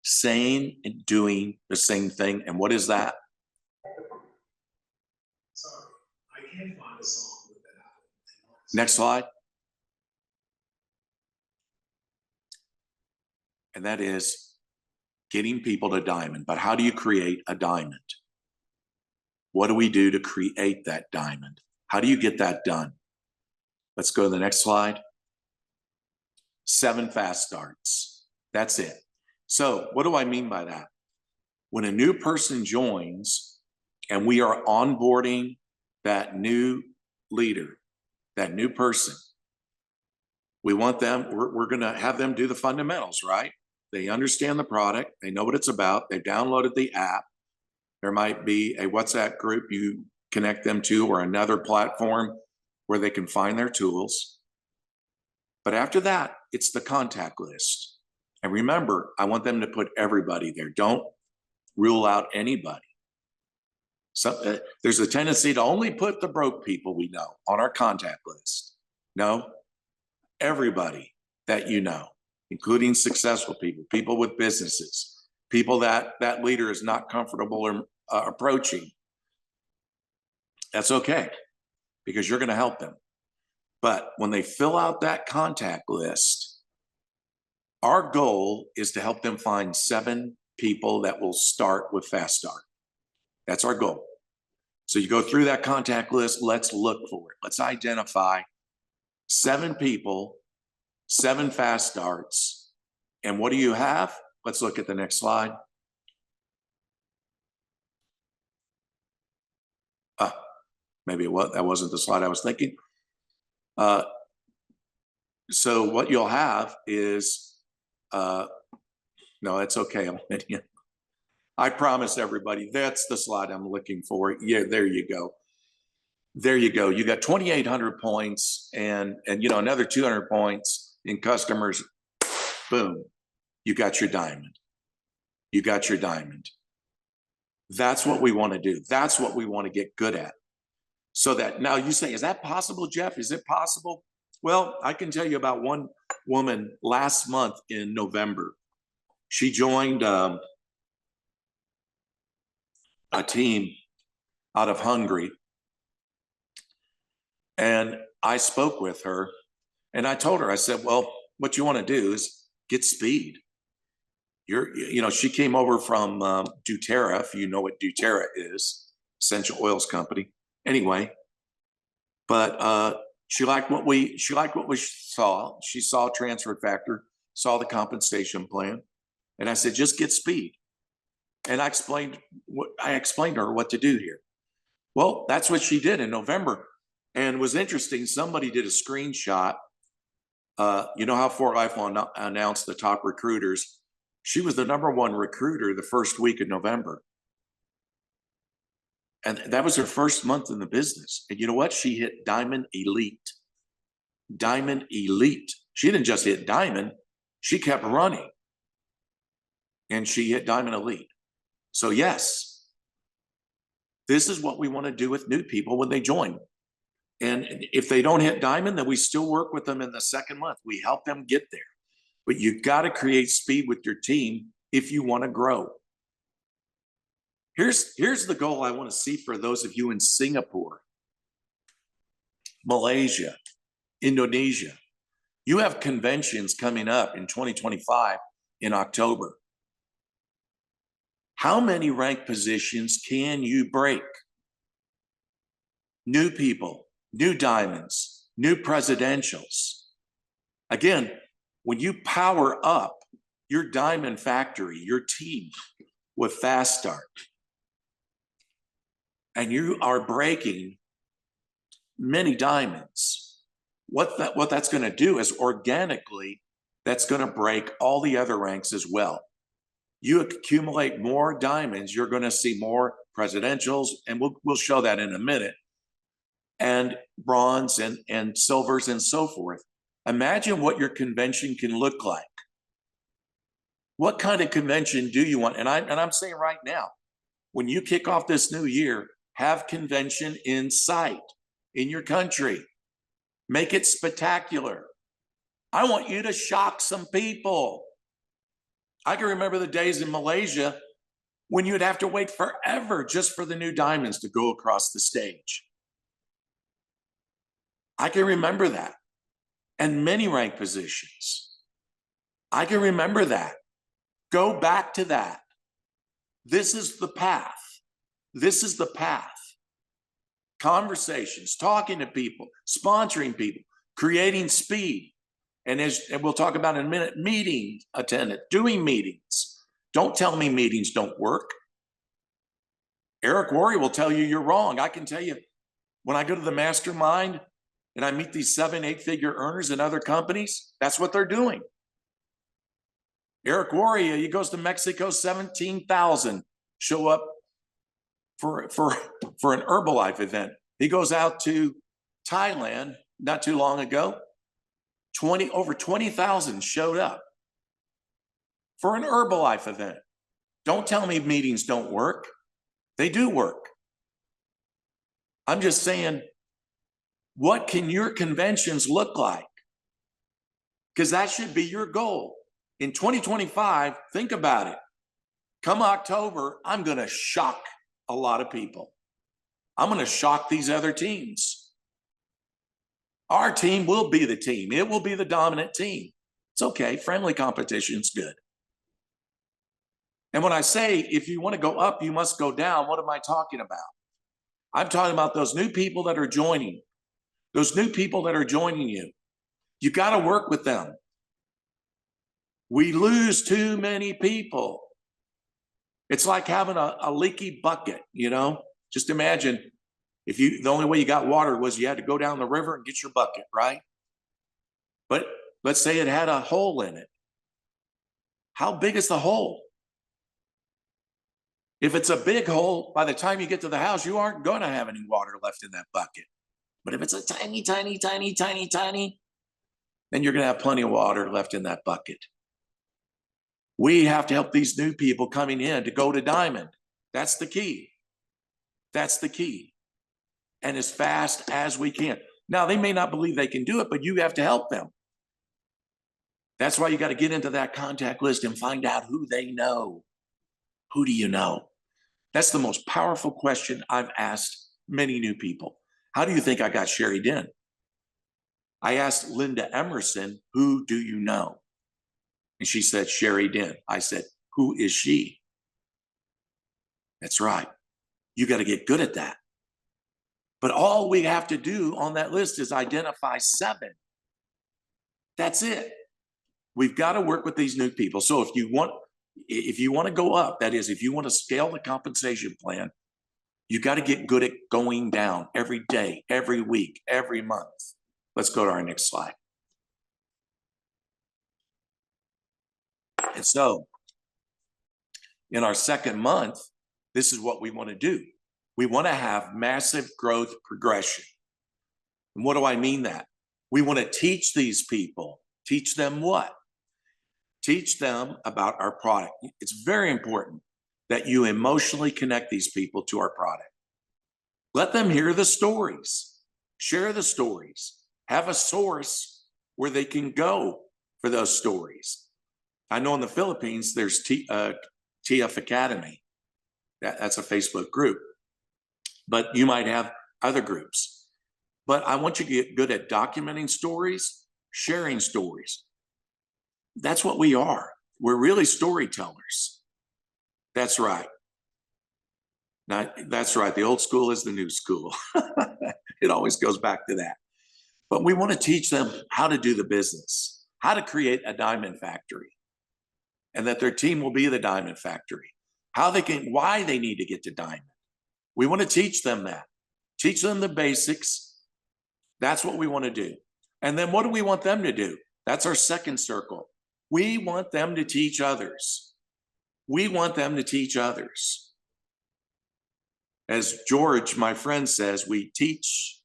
saying and doing the same thing. And what is that? Sorry, I can't find a song with that. Next slide. And that is getting people to diamond. But how do you create a diamond? What do we do to create that diamond? How do you get that done? Let's go to the next slide. 7 fast starts. That's it. So what do I mean by that? When a new person joins and we are onboarding that new leader, that new person, we want them, we're going to have them do the fundamentals, right? They understand the product. They know what it's about. They've downloaded the app. There might be a WhatsApp group you connect them to or another platform where they can find their tools. But after that, it's the contact list. And remember, I want them to put everybody there. Don't rule out anybody. So there's a tendency to only put the broke people we know on our contact list. No, everybody that you know, including successful people, people with businesses, people that that leader is not comfortable or approaching. That's okay, because you're going to help them. But when they fill out that contact list, our goal is to help them find 7 people that will start with Fast Start. That's our goal. So you go through that contact list, let's look for it. Let's identify 7 people, 7 fast starts. And what do you have? Let's look at the next slide. Maybe that wasn't the slide I was thinking. So what you'll have is, no, it's okay. I promise everybody, that's the slide I'm looking for. Yeah, there you go. There you go. You got 2,800 points and another 200 points in customers. Boom, you got your diamond. You got your diamond. That's what we want to do. That's what we want to get good at. So that now you say, is that possible, Jeff? Is it possible? Well, I can tell you about one woman last month in November. She joined a team out of Hungary. And I spoke with her and I told her, I said, well, what you want to do is get speed. She came over from doTERRA, if you know what doTERRA is, essential oils company. Anyway, but she liked what we saw. She saw transfer factor, saw the compensation plan, and I said, just get speed. And I explained to her what to do here. Well, that's what she did in November, and it was interesting. Somebody did a screenshot. You know how For Life will announce the top recruiters. She was the #1 recruiter the first week of November. And that was her first month in the business. And you know what? She hit Diamond Elite. Diamond Elite. She didn't just hit Diamond, she kept running. And she hit Diamond Elite. So yes, this is what we want to do with new people when they join. And if they don't hit Diamond, then we still work with them in the 2nd month. We help them get there. But you got to create speed with your team if you want to grow. Here's the goal I want to see for those of you in Singapore, Malaysia, Indonesia. You have conventions coming up in 2025 in October. How many rank positions can you break? New people, new diamonds, new presidentials. Again, when you power up your diamond factory, your team with Fast Start, and you are breaking many diamonds, what that's going to do is organically, that's going to break all the other ranks as well. You accumulate more diamonds, you're going to see more presidentials, and we'll show that in a minute, and bronze and silvers and so forth. Imagine what your convention can look like. What kind of convention do you want? And I'm saying right now, when you kick off this new year, have convention in sight in your country. Make it spectacular. I want you to shock some people. I can remember the days in Malaysia when you'd have to wait forever just for the new diamonds to go across the stage. I can remember that. And many rank positions. I can remember that. Go back to that. This is the path. This is the path. Conversations, talking to people, sponsoring people, creating speed. And we'll talk about in a minute, meeting attendance, doing meetings. Don't tell me meetings don't work. Eric Worre will tell you you're wrong. I can tell you, when I go to the mastermind and I meet these 7-8-figure earners in other companies, that's what they're doing. Eric Worre, he goes to Mexico, 17,000 show up for an Herbalife event. He goes out to Thailand not too long ago. Over 20,000 showed up for an Herbalife event. Don't tell me meetings don't work. They do work. I'm just saying, what can your conventions look like? Because that should be your goal. In 2025, think about it. Come October, I'm going to shock a lot of people. I'm going to shock these other teams. Our team will be the team. It will be the dominant team. It's okay. Friendly competition's good. And when I say, if you want to go up, you must go down, what am I talking about? I'm talking about those new people that are joining. Those new people that are joining you. You got to work with them. We lose too many people. It's like having a leaky bucket, you know? Just imagine if the only way you got water was you had to go down the river and get your bucket, right? But let's say it had a hole in it. How big is the hole? If it's a big hole, by the time you get to the house, you aren't going to have any water left in that bucket. But if it's a tiny, tiny, tiny, tiny, tiny, then you're going to have plenty of water left in that bucket. We have to help these new people coming in to go to diamond. That's the key. That's the key. And as fast as we can. Now, they may not believe they can do it, but you have to help them. That's why you got to get into that contact list and find out who they know. Who do you know? That's the most powerful question I've asked many new people. How do you think I got Sherry Den? I asked Linda Emerson, who do you know? And she said, Sherry Den. I said, who is she? That's right. You got to get good at that. But all we have to do on that list is identify 7. That's it. We've got to work with these new people. So if you want to go up, that is, if you want to scale the compensation plan, you got to get good at going down every day, every week, every month. Let's go to our next slide. And so in our second month, this is what we want to do. We want to have massive growth progression. And what do I mean that? We want to teach these people. Teach them what? Teach them about our product. It's very important that you emotionally connect these people to our product. Let them hear the stories. Share the stories. Have a source where they can go for those stories. I know in the Philippines, there's TF Academy. That's a Facebook group. But you might have other groups. But I want you to get good at documenting stories, sharing stories. That's what we are. We're really storytellers. That's right. Now, that's right. The old school is the new school. It always goes back to that. But we want to teach them how to do the business, how to create a diamond factory, and that their team will be the diamond factory, why they need to get to diamond. We want to teach them that. Teach them the basics. That's what we want to do. And then what do we want them to do? That's our second circle. We want them to teach others. We want them to teach others. As George, my friend, says, we teach,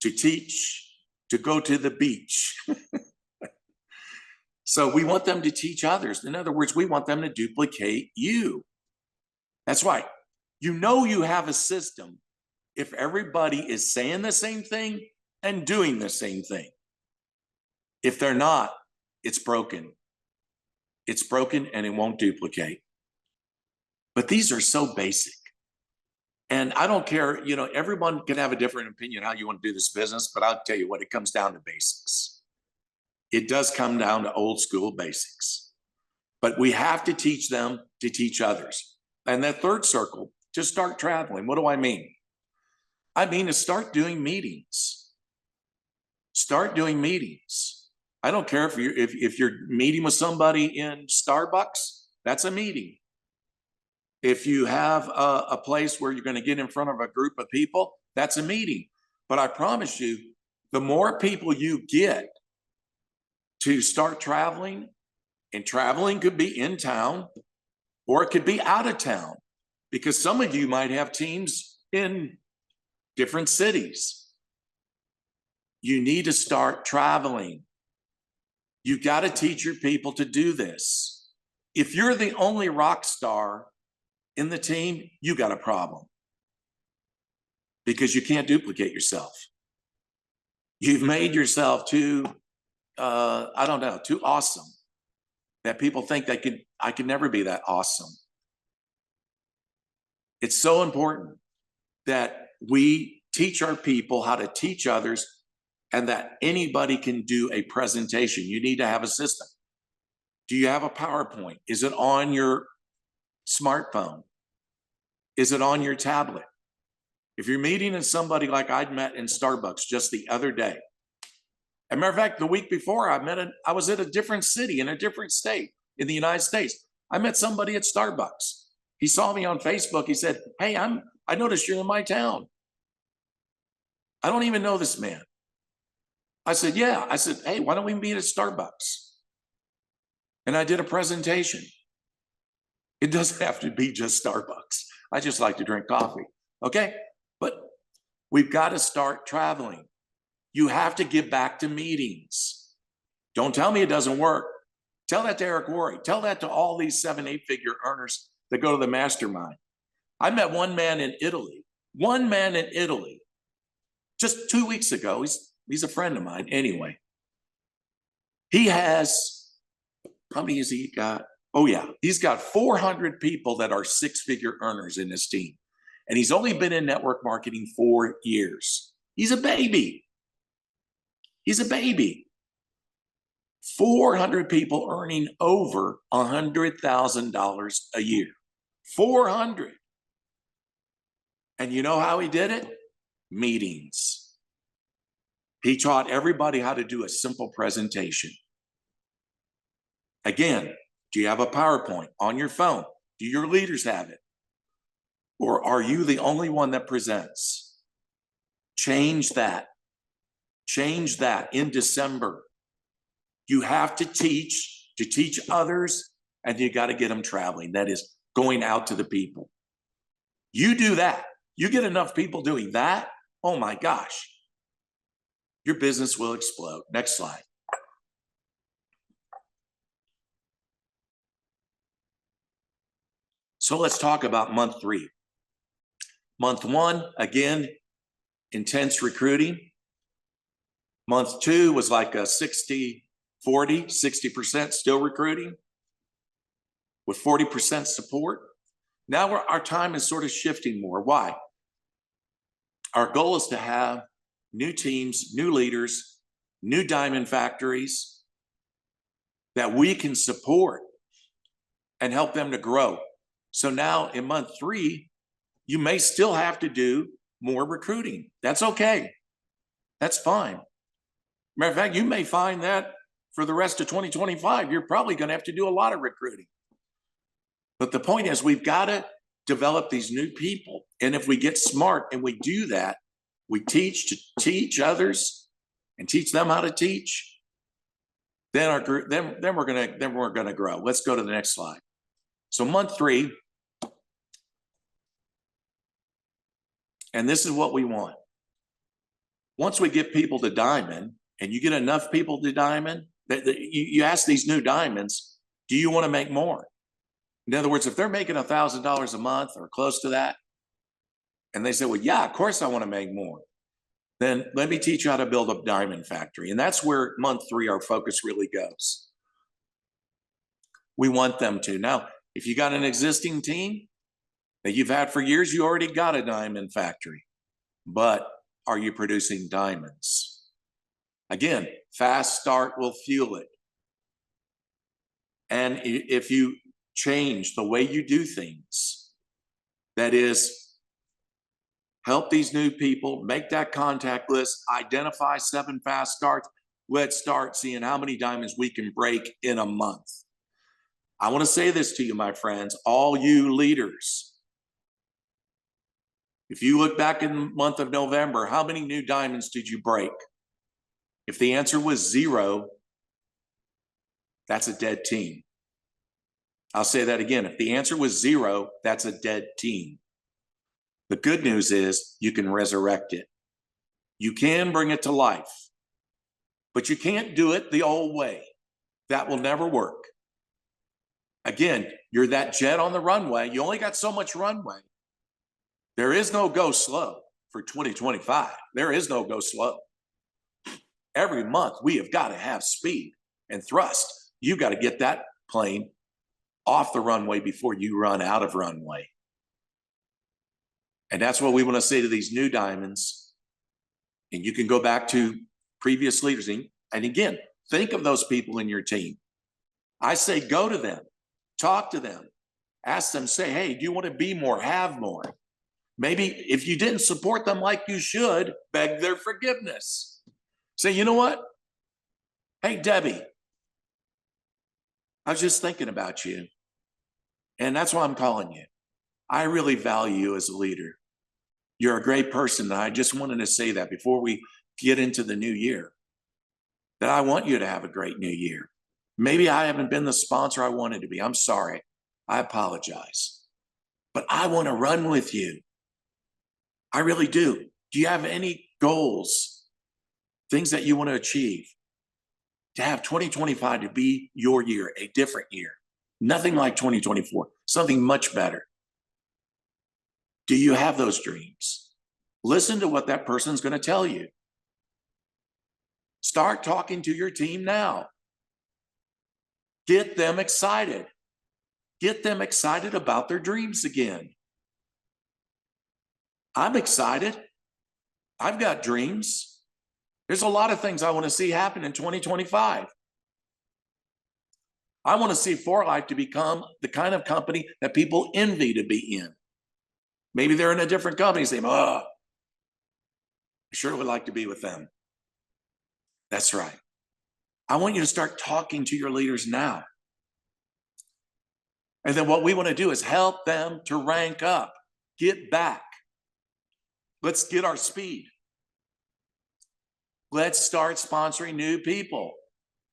to go to the beach. So we want them to teach others. In other words, we want them to duplicate you. That's right. You know you have a system if everybody is saying the same thing and doing the same thing. If they're not, it's broken. It's broken and it won't duplicate. But these are so basic. And I don't care, everyone can have a different opinion how you want to do this business, but I'll tell you what, it comes down to basics. It does come down to old school basics. But we have to teach them to teach others. And that third circle, to start traveling. What do I mean? I mean to start doing meetings. Start doing meetings. I don't care if you're meeting with somebody in Starbucks, that's a meeting. If you have a place where you're going to get in front of a group of people, that's a meeting. But I promise you, the more people you get to start traveling, and traveling could be in town or it could be out of town, because some of you might have teams in different cities. You need to start traveling. You got to teach your people to do this. If you're the only rock star in the team, you got a problem, because you can't duplicate yourself. You've made yourself too, I don't know, too awesome, that people think I could never be that awesome. It's so important that we teach our people how to teach others, and that anybody can do a presentation. You need to have a system. Do you have a PowerPoint? Is it on your smartphone? Is it on your tablet? If you're meeting in somebody like I'd met in Starbucks just the other day, as a matter of fact, the week before I was at a different city in a different state in the United States. I met somebody at Starbucks. He saw me on Facebook. He said, "Hey, I noticed you're in my town. I don't even know this man." I said, "Yeah." I said, "Hey, why don't we meet at Starbucks?" And I did a presentation. It doesn't have to be just Starbucks. I just like to drink coffee. Okay. But we've got to start traveling. You have to get back to meetings. Don't tell me it doesn't work. Tell that to Eric Worre. Tell that to all these 7-8-figure earners that go to the mastermind. I met one man in Italy, just 2 weeks ago. He's a friend of mine anyway. He has, how many has he got? Oh yeah, he's got 400 people that are 6-figure earners in his team. And he's only been in network marketing 4 years. He's a baby. He's a baby. 400 people earning over $100,000 a year. 400. And you know how he did it? Meetings. He taught everybody how to do a simple presentation. Again, do you have a PowerPoint on your phone? Do your leaders have it? Or are you the only one that presents? Change that. Change that in December. You have to teach others, and you got to get them traveling. That is going out to the people. You do that. You get enough people doing that, oh my gosh, your business will explode. Next slide. So let's talk about month 3. Month 1, again, intense recruiting. Month 2 was like a 60-40, 60% still recruiting with 40% support. Now our time is sort of shifting more. Why? Our goal is to have new teams, new leaders, new diamond factories that we can support and help them to grow. So now in month 3, you may still have to do more recruiting. That's okay. That's fine. Matter of fact, you may find that for the rest of 2025, you're probably going to have to do a lot of recruiting. But the point is, we've got to develop these new people. And if we get smart and we do that, we teach others and teach them how to teach, then we're going to grow. Let's go to the next slide. So month 3, and this is what we want. Once we get people to diamond, and you get enough people to diamond, you ask these new diamonds, do you want to make more? In other words, if they're making $1,000 a month or close to that, and they say, well, yeah, of course I want to make more, then let me teach you how to build a diamond factory. And that's where month 3, our focus really goes. We want them to. Now, if you got an existing team that you've had for years, you already got a diamond factory. But are you producing diamonds? Again, fast start will fuel it. And if you change the way you do things, that is, help these new people, make that contact list, identify 7 fast starts, Let's start seeing how many diamonds we can break in a month. I want to say this to you, my friends, all you leaders. If you look back in the month of November, how many new diamonds did you break? If the answer was 0, that's a dead team. I'll say that again. If the answer was 0, that's a dead team. The good news is you can resurrect it. You can bring it to life, but you can't do it the old way. That will never work. Again, you're that jet on the runway. You only got so much runway. There is no go slow for 2025. There is no go slow. Every month we have got to have speed and thrust. You got to get that plane off the runway before you run out of runway. And that's what we want to say to these new diamonds. And you can go back to previous leaders. And again, think of those people in your team. I say, go to them, talk to them, ask them, say, hey, do you want to be more, have more? Maybe if you didn't support them like you should, beg their forgiveness. Say, you know what? Hey, Debbie, I was just thinking about you. And that's why I'm calling you. I really value you as a leader. You're a great person. And I just wanted to say that before we get into the new year, that I want you to have a great new year. Maybe I haven't been the sponsor I wanted to be. I'm sorry. I apologize. But I want to run with you. I really do. Do you have any goals, things that you want to achieve? To have 2025 to be your year, a different year. Nothing like 2024, something much better. Do you have those dreams? Listen to what that person's going to tell you. Start talking to your team now. Get them excited. Get them excited about their dreams again. I'm excited. I've got dreams. There's a lot of things I want to see happen in 2025. I want to see For Life to become the kind of company that people envy to be in. Maybe they're in a different company, say, oh, I sure would like to be with them. That's right. I want you to start talking to your leaders now. And then what we want to do is help them to rank up, get back. Let's get our speed. Let's start sponsoring new people.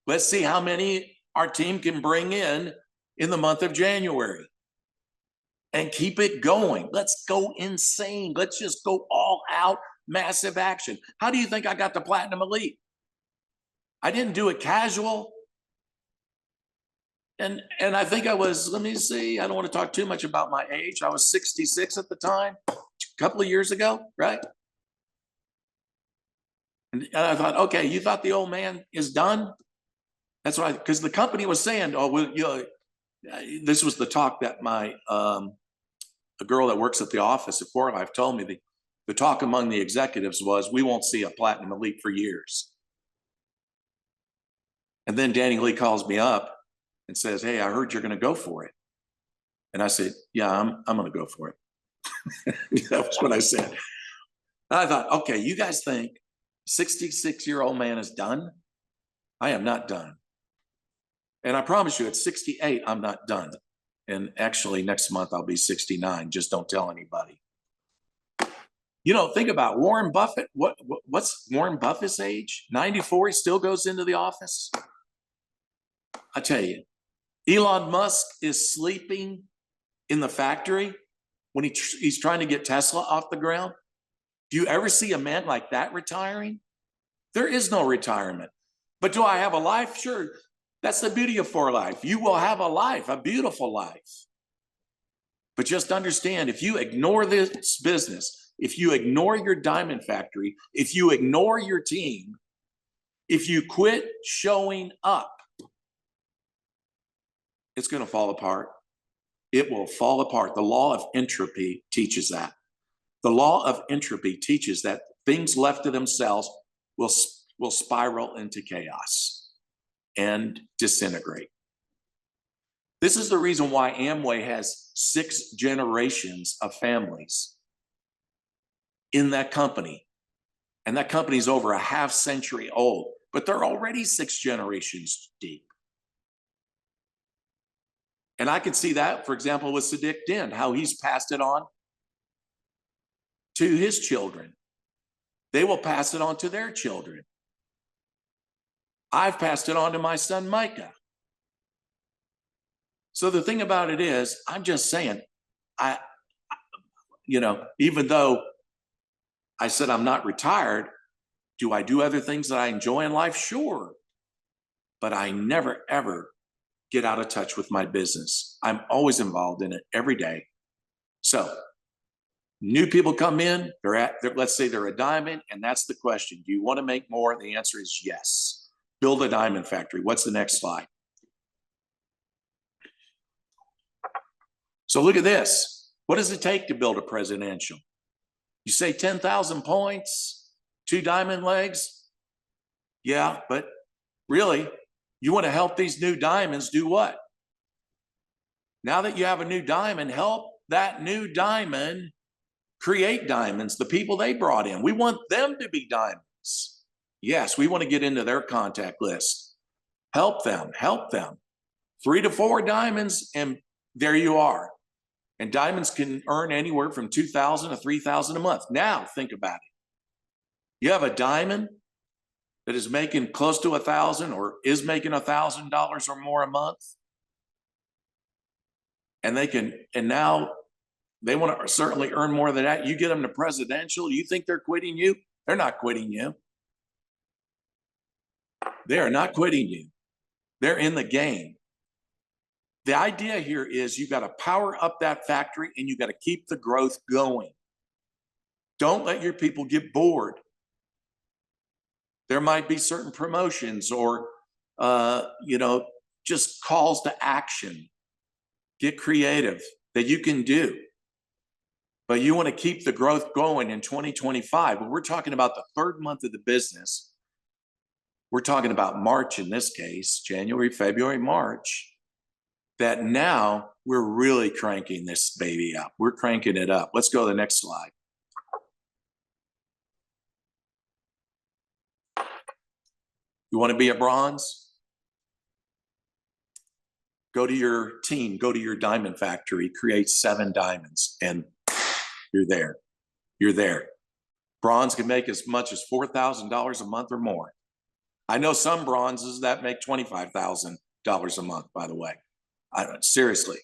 Let's see how many our team can bring in the month of January. And keep it going. Let's go insane. Let's just go all out, massive action. How do you think I got the Platinum Elite? I didn't do it casual. And I think I was, let me see, I don't want to talk too much about my age. I was 66 at the time, a couple of years ago, right? And I thought, okay, you thought the old man is done? That's why, because the company was saying, oh, well, you know, this was the talk that my, a girl that works at the office at For Life told me. The talk among the executives was, we won't see a Platinum Elite for years. And then Danny Lee calls me up and says, hey, I heard you're going to go for it. And I said, yeah, I'm going to go for it. That was what I said. And I thought, okay, you guys think 66-year-old man is done? I am not done. And I promise you, at 68, I'm not done. And actually, next month, I'll be 69. Just don't tell anybody. You know, think about Warren Buffett. What's Warren Buffett's age? 94, he still goes into the office? I tell you, Elon Musk is sleeping in the factory when he's trying to get Tesla off the ground. Do you ever see a man like that retiring? There is no retirement. But do I have a life? Sure. That's the beauty of For Life. You will have a life, a beautiful life. But just understand, if you ignore this business, if you ignore your diamond factory, if you ignore your team, if you quit showing up, it's going to fall apart. It will fall apart. The law of entropy teaches that. The law of entropy teaches that things left to themselves will spiral into chaos and disintegrate. This is the reason why Amway has 6 generations of families in that company. And that company is over a half century old. but they're already 6 generations deep. And I can see that, for example, with Sadiq Din, how he's passed it on to his children. They will pass it on to their children. I've passed it on to my son, Micah. So the thing about it is, I'm just saying, even though I said I'm not retired, do I do other things that I enjoy in life? Sure. But I never, ever get out of touch with my business. I'm always involved in it every day. So new people come in, let's say they're a diamond, and that's the question. Do you want to make more? The answer is yes. Build a diamond factory. What's the next slide? So look at this. What does it take to build a presidential? You say 10,000 points, 2 diamond legs? Yeah, but really, you want to help these new diamonds do what? Now that you have a new diamond, help that new diamond create diamonds, the people they brought in. We want them to be diamonds. Yes, we want to get into their contact list. Help them, help them. 3 to 4 diamonds, and there you are. And diamonds can earn anywhere from $2,000 to $3,000 a month. Now, think about it. You have a diamond that is making close to $1,000 or is making $1,000 or more a month. And now they want to certainly earn more than that. You get them to presidential, you think they're quitting you? They're not quitting you. They are not quitting you. They're in the game. The idea here is you got to power up that factory and you got to keep the growth going. Don't let your people get bored. There might be certain promotions or, just calls to action. Get creative that you can do. But you want to keep the growth going in 2025. But we're talking about the 3rd month of the business. We're talking about March in this case, January, February, March. That now we're really cranking this baby up. We're cranking it up. Let's go to the next slide. You want to be a bronze? Go to your team, go to your diamond factory, create 7 diamonds, and you're there. You're there. Bronze can make as much as $4,000 a month or more. I know some bronzes that make $25,000 a month, by the way. Seriously.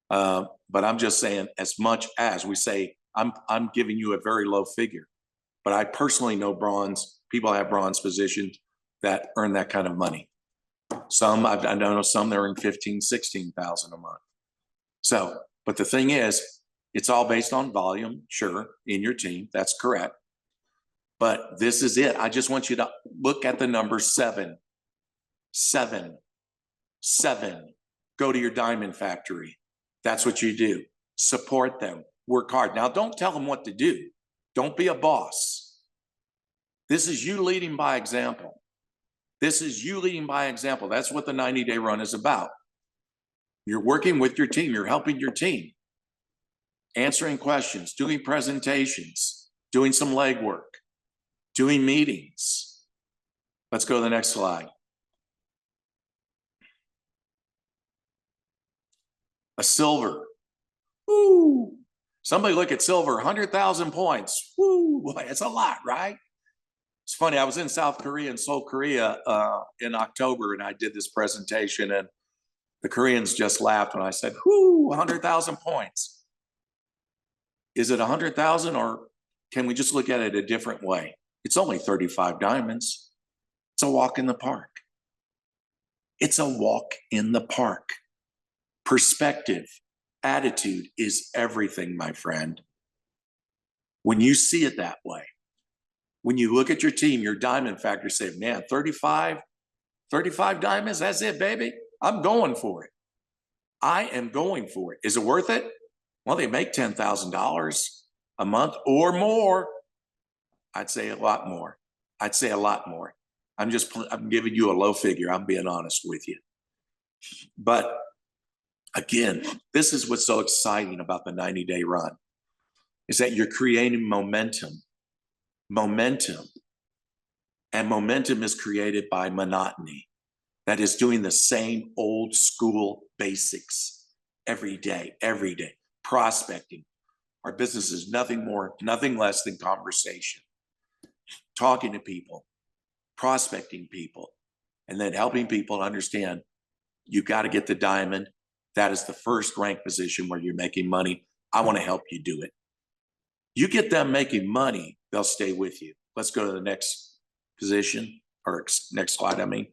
But I'm just saying, as much as we say, I'm giving you a very low figure. But I personally know people have bronze positions that earn that kind of money. Some, I know some that earn $15,000, $16,000 a month. So, but the thing is, it's all based on volume, sure, in your team. That's correct. But this is it. I just want you to look at the number 7. 7. 7. Go to your diamond factory. That's what you do. Support them. Work hard. Now, don't tell them what to do. Don't be a boss. This is you leading by example. This is you leading by example. That's what the 90-day run is about. You're working with your team. You're helping your team. Answering questions, doing presentations, doing some legwork, doing meetings. Let's go to the next slide. A silver. Woo! Somebody look at silver, 100,000 points. Woo! Boy, it's a lot, right? It's funny, I was in South Korea and Seoul, Korea in October, and I did this presentation, and the Koreans just laughed when I said, whoo, 100,000 points. Is it 100,000, or can we just look at it a different way? It's only 35 diamonds. It's a walk in the park. It's a walk in the park. Perspective, attitude is everything, my friend. When you see it that way, when you look at your team, your diamond factory, say, man, 35 diamonds, that's it, baby. I'm going for it. I am going for it. Is it worth it? Well, they make $10,000 a month or more. I'd say a lot more. I'd say a lot more. I'm giving you a low figure. I'm being honest with you. But again, this is what's so exciting about the 90-day run, is that you're creating momentum. Momentum. And momentum is created by monotony. That is doing the same old school basics every day, every day. Prospecting. Our business is nothing more, nothing less than conversation. Talking to people, prospecting people, and then helping people understand you got to get the diamond. That is the first rank position where you're making money. I want to help you do it. You get them making money, they'll stay with you. Let's go to the next position, or next slide, I mean.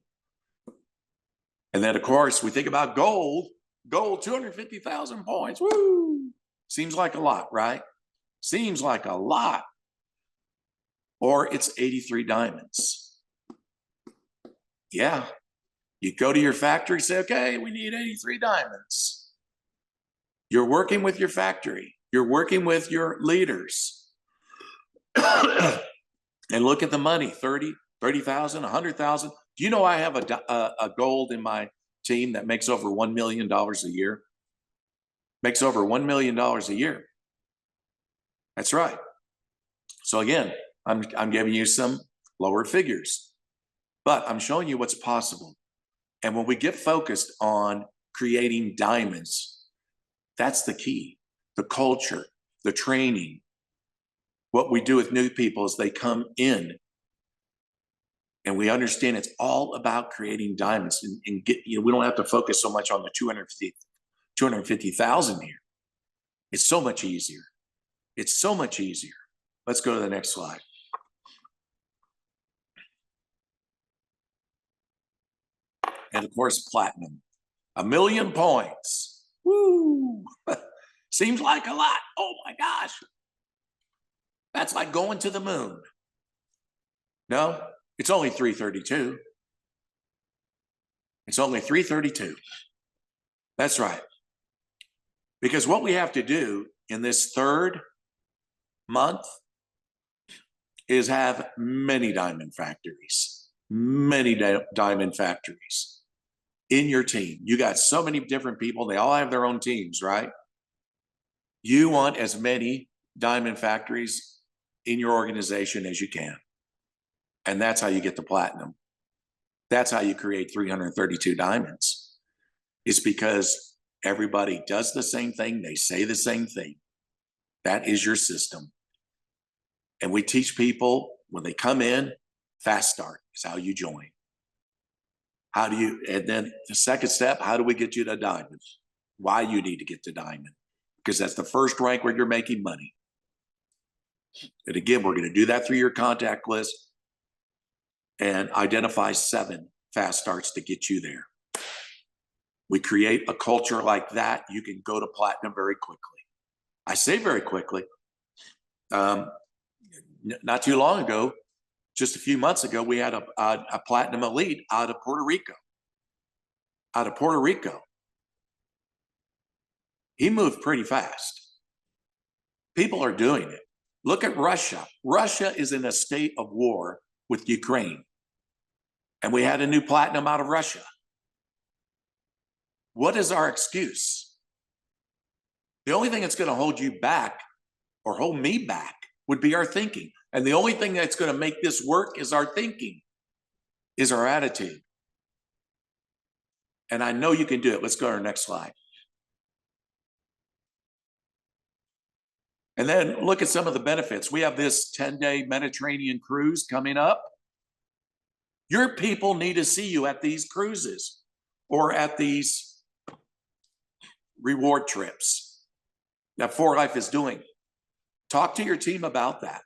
And then, of course, we think about gold. Gold, 250,000 points. Woo! Seems like a lot, right? Seems like a lot. Or it's 83 diamonds. Yeah. You go to your factory, say, okay, we need 83 diamonds. You're working with your factory. You're working with your leaders. And look at the money, 30,000, 100,000. Do you know I have a gold in my team that makes over $1 million a year? Makes over $1 million a year. That's right. So again, I'm giving you some lower figures, but I'm showing you what's possible. And when we get focused on creating diamonds, that's the key. The culture, the training. What we do with new people is they come in and we understand it's all about creating diamonds, and get, we don't have to focus so much on the 250,000 here. It's so much easier. It's so much easier. Let's go to the next slide. And of course, platinum, 1 million points. Woo! Seems like a lot. Oh my gosh. That's like going to the moon. No, it's only 332. It's only 332. That's right. Because what we have to do in this third month is have many diamond factories, many diamond factories in your team. You got so many different people. They all have their own teams, right? You want as many diamond factories in your organization as you can. And that's how you get the platinum. That's how you create 332 diamonds. It's because everybody does the same thing. They say the same thing. That is your system. And we teach people when they come in, fast start is how you join. How do you, and then the second step, how do we get you to diamonds? Why you need to get to diamond? Because that's the first rank where you're making money. And again, we're going to do that through your contact list and identify 7 fast starts to get you there. We create a culture like that. You can go to platinum very quickly. I say very quickly. Not too long ago, just a few months ago, we had a platinum elite out of Puerto Rico. Out of Puerto Rico. He moved pretty fast. People are doing it. Look at Russia. Russia is in a state of war with Ukraine. And we had a new platinum out of Russia. What is our excuse? The only thing that's going to hold you back or hold me back would be our thinking. And the only thing that's going to make this work is our thinking, is our attitude. And I know you can do it. Let's go to our next slide. And then look at some of the benefits. We have this 10-day Mediterranean cruise coming up. Your people need to see you at these cruises or at these reward trips that 4Life is doing. Talk to your team about that.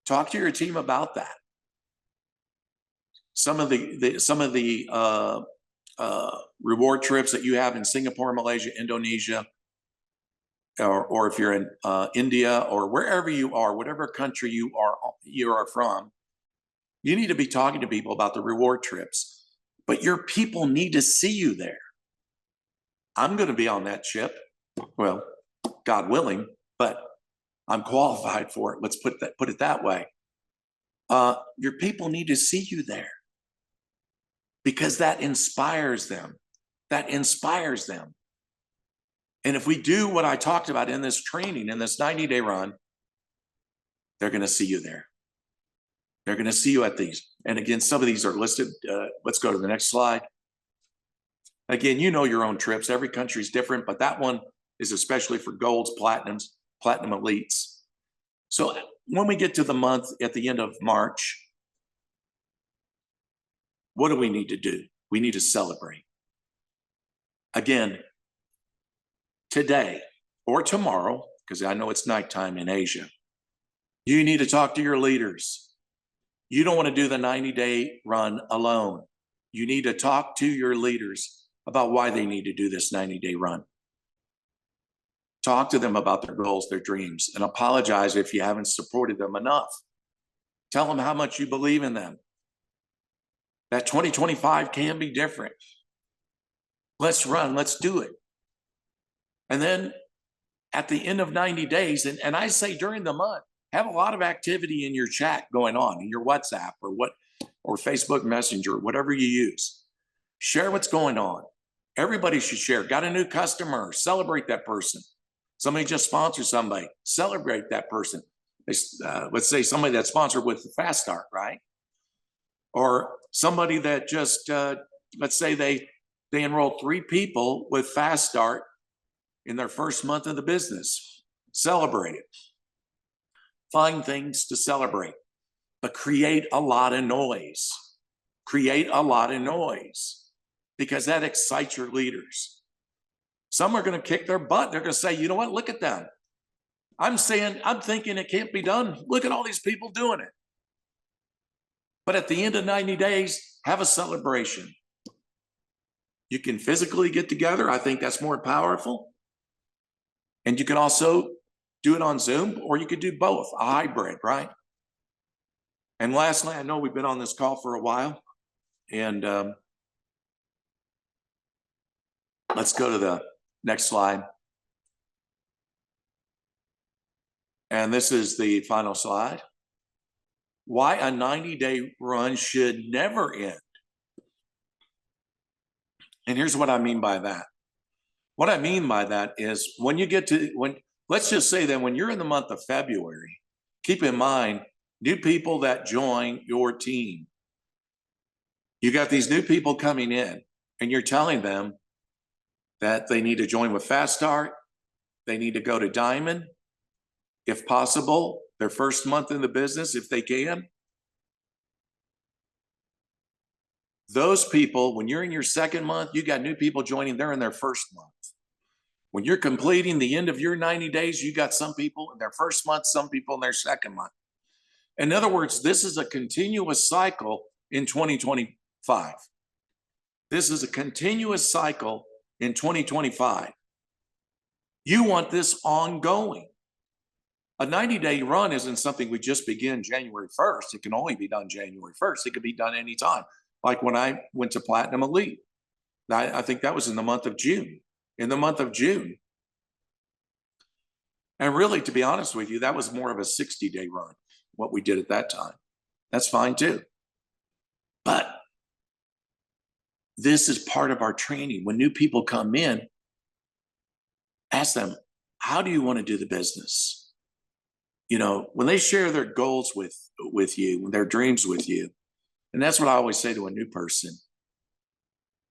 Talk to your team about that. Some of the reward trips that you have in Singapore, Malaysia, Indonesia, or if you're in India or wherever you are, whatever country you are from, you need to be talking to people about the reward trips. But your people need to see you there. I'm going to be on that ship. Well, God willing, but I'm qualified for it. Let's put it that way. Your people need to see you there because that inspires them. That inspires them. And if we do what I talked about in this training, in this 90-day run, they're going to see you there. They're going to see you at these. And again, some of these are listed. Let's go to the next slide. Again, you know your own trips. Every country is different, but that one is especially for golds, platinums, platinum elites. So when we get to the month at the end of March, what do we need to do? We need to celebrate. Again, today or tomorrow, because I know it's nighttime in Asia, you need to talk to your leaders. You don't want to do the 90-day run alone. You need to talk to your leaders about why they need to do this 90-day run. Talk to them about their goals, their dreams, and apologize if you haven't supported them enough. Tell them how much you believe in them. That 2025 can be different. Let's run, let's do it. And then at the end of 90 days, and I say during the month, have a lot of activity in your chat going on, in your WhatsApp or Facebook Messenger, whatever you use. Share what's going on. Everybody should share. Got a new customer, celebrate that person. Somebody just sponsored somebody, celebrate that person. Let's say somebody that's sponsored with the Fast Start, right? Or somebody that just, let's say they enrolled 3 people with Fast Start in their first month of the business. Celebrate it. Find things to celebrate, but create a lot of noise. Create a lot of noise because that excites your leaders. Some are going to kick their butt. They're going to say, you know what? Look at them. I'm thinking it can't be done. Look at all these people doing it. But at the end of 90 days, have a celebration. You can physically get together. I think that's more powerful. And you can also do it on Zoom, or you could do both, a hybrid, right? And lastly, I know we've been on this call for a while, and let's go to the next slide. And this is the final slide. Why a 90-day run should never end. And here's what I mean by that. What I mean by that is when you get to, let's just say that when you're in the month of February, keep in mind, new people that join your team. You got these new people coming in and you're telling them that they need to join with Fast Start. They need to go to Diamond, if possible, their first month in the business, if they can. Those people, when you're in your second month, you got new people joining, they're in their first month. When you're completing the end of your 90 days, you got some people in their first month, some people in their second month. In other words, this is a continuous cycle in 2025. This is a continuous cycle in 2025. You want this ongoing. A 90-day run isn't something we just begin January 1st. It can only be done January 1st. It could be done anytime. Like when I went to Platinum Elite, I think that was in the month of June. In the month of June. And really, to be honest with you, that was more of a 60-day run, what we did at that time. That's fine too. But this is part of our training. When new people come in, ask them, how do you want to do the business? You know, when they share their goals with you, their dreams with you, and that's what I always say to a new person.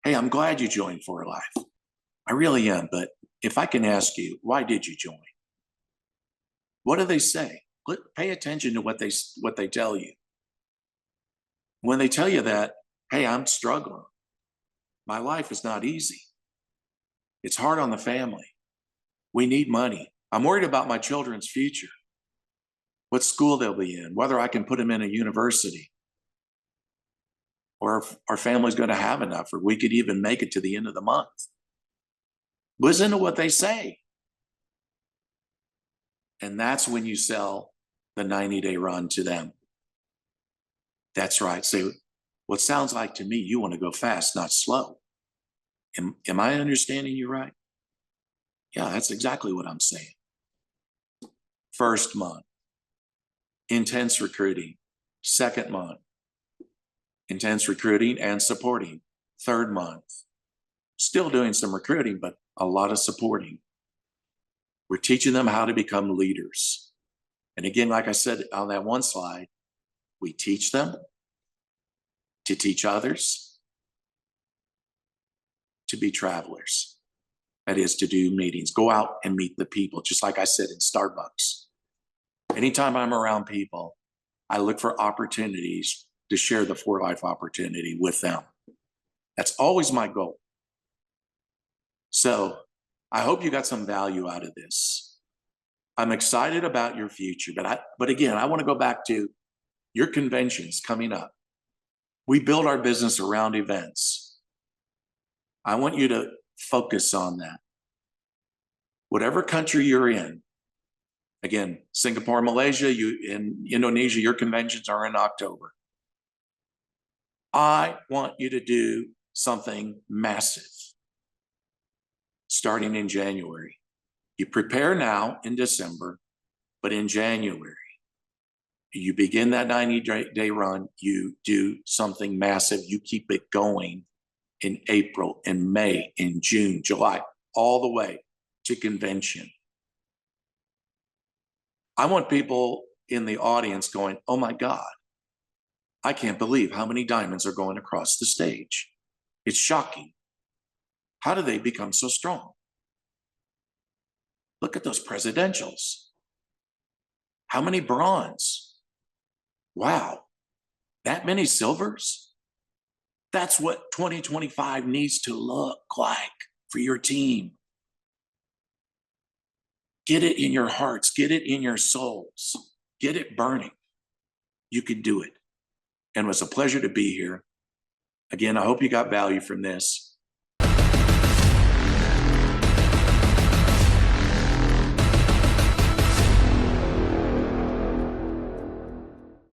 Hey, I'm glad you joined For Life. I really am, but if I can ask you, why did you join? What do they say? Pay attention to what they tell you. When they tell you that, hey, I'm struggling. My life is not easy. It's hard on the family. We need money. I'm worried about my children's future, what school they'll be in, whether I can put them in a university, or if our family's going to have enough, or we could even make it to the end of the month. Listen to what they say. And that's when you sell the 90-day run to them. That's right. Say, what sounds like to me, you want to go fast, not slow. Am I understanding you right? Yeah, that's exactly what I'm saying. First month, intense recruiting. Second month, intense recruiting and supporting. Third month, still doing some recruiting, but a lot of supporting. We're teaching them how to become leaders. And again, like I said on that one slide, We teach them to teach others, to be travelers. That is, to do meetings, go out and meet the people, just like I said in Starbucks. Anytime I'm around people, I look for opportunities to share the For Life opportunity with them. That's always my goal. So I hope you got some value out of this. I'm excited about your future, but again, I want to go back to your conventions coming up. We build our business around events. I want you to focus on that. Whatever country you're in, again, Singapore, Malaysia, in Indonesia, your conventions are in October. I want you to do something massive starting in January. You prepare now in December, but in January, you begin that 90-day run, you do something massive, you keep it going in April, in May, in June, July, all the way to convention. I want people in the audience going, oh my God, I can't believe how many diamonds are going across the stage. It's shocking. How do they become so strong? Look at those presidentials. How many bronze? Wow, that many silvers? That's what 2025 needs to look like for your team. Get it in your hearts, get it in your souls, get it burning. You can do it. And it was a pleasure to be here. Again, I hope you got value from this.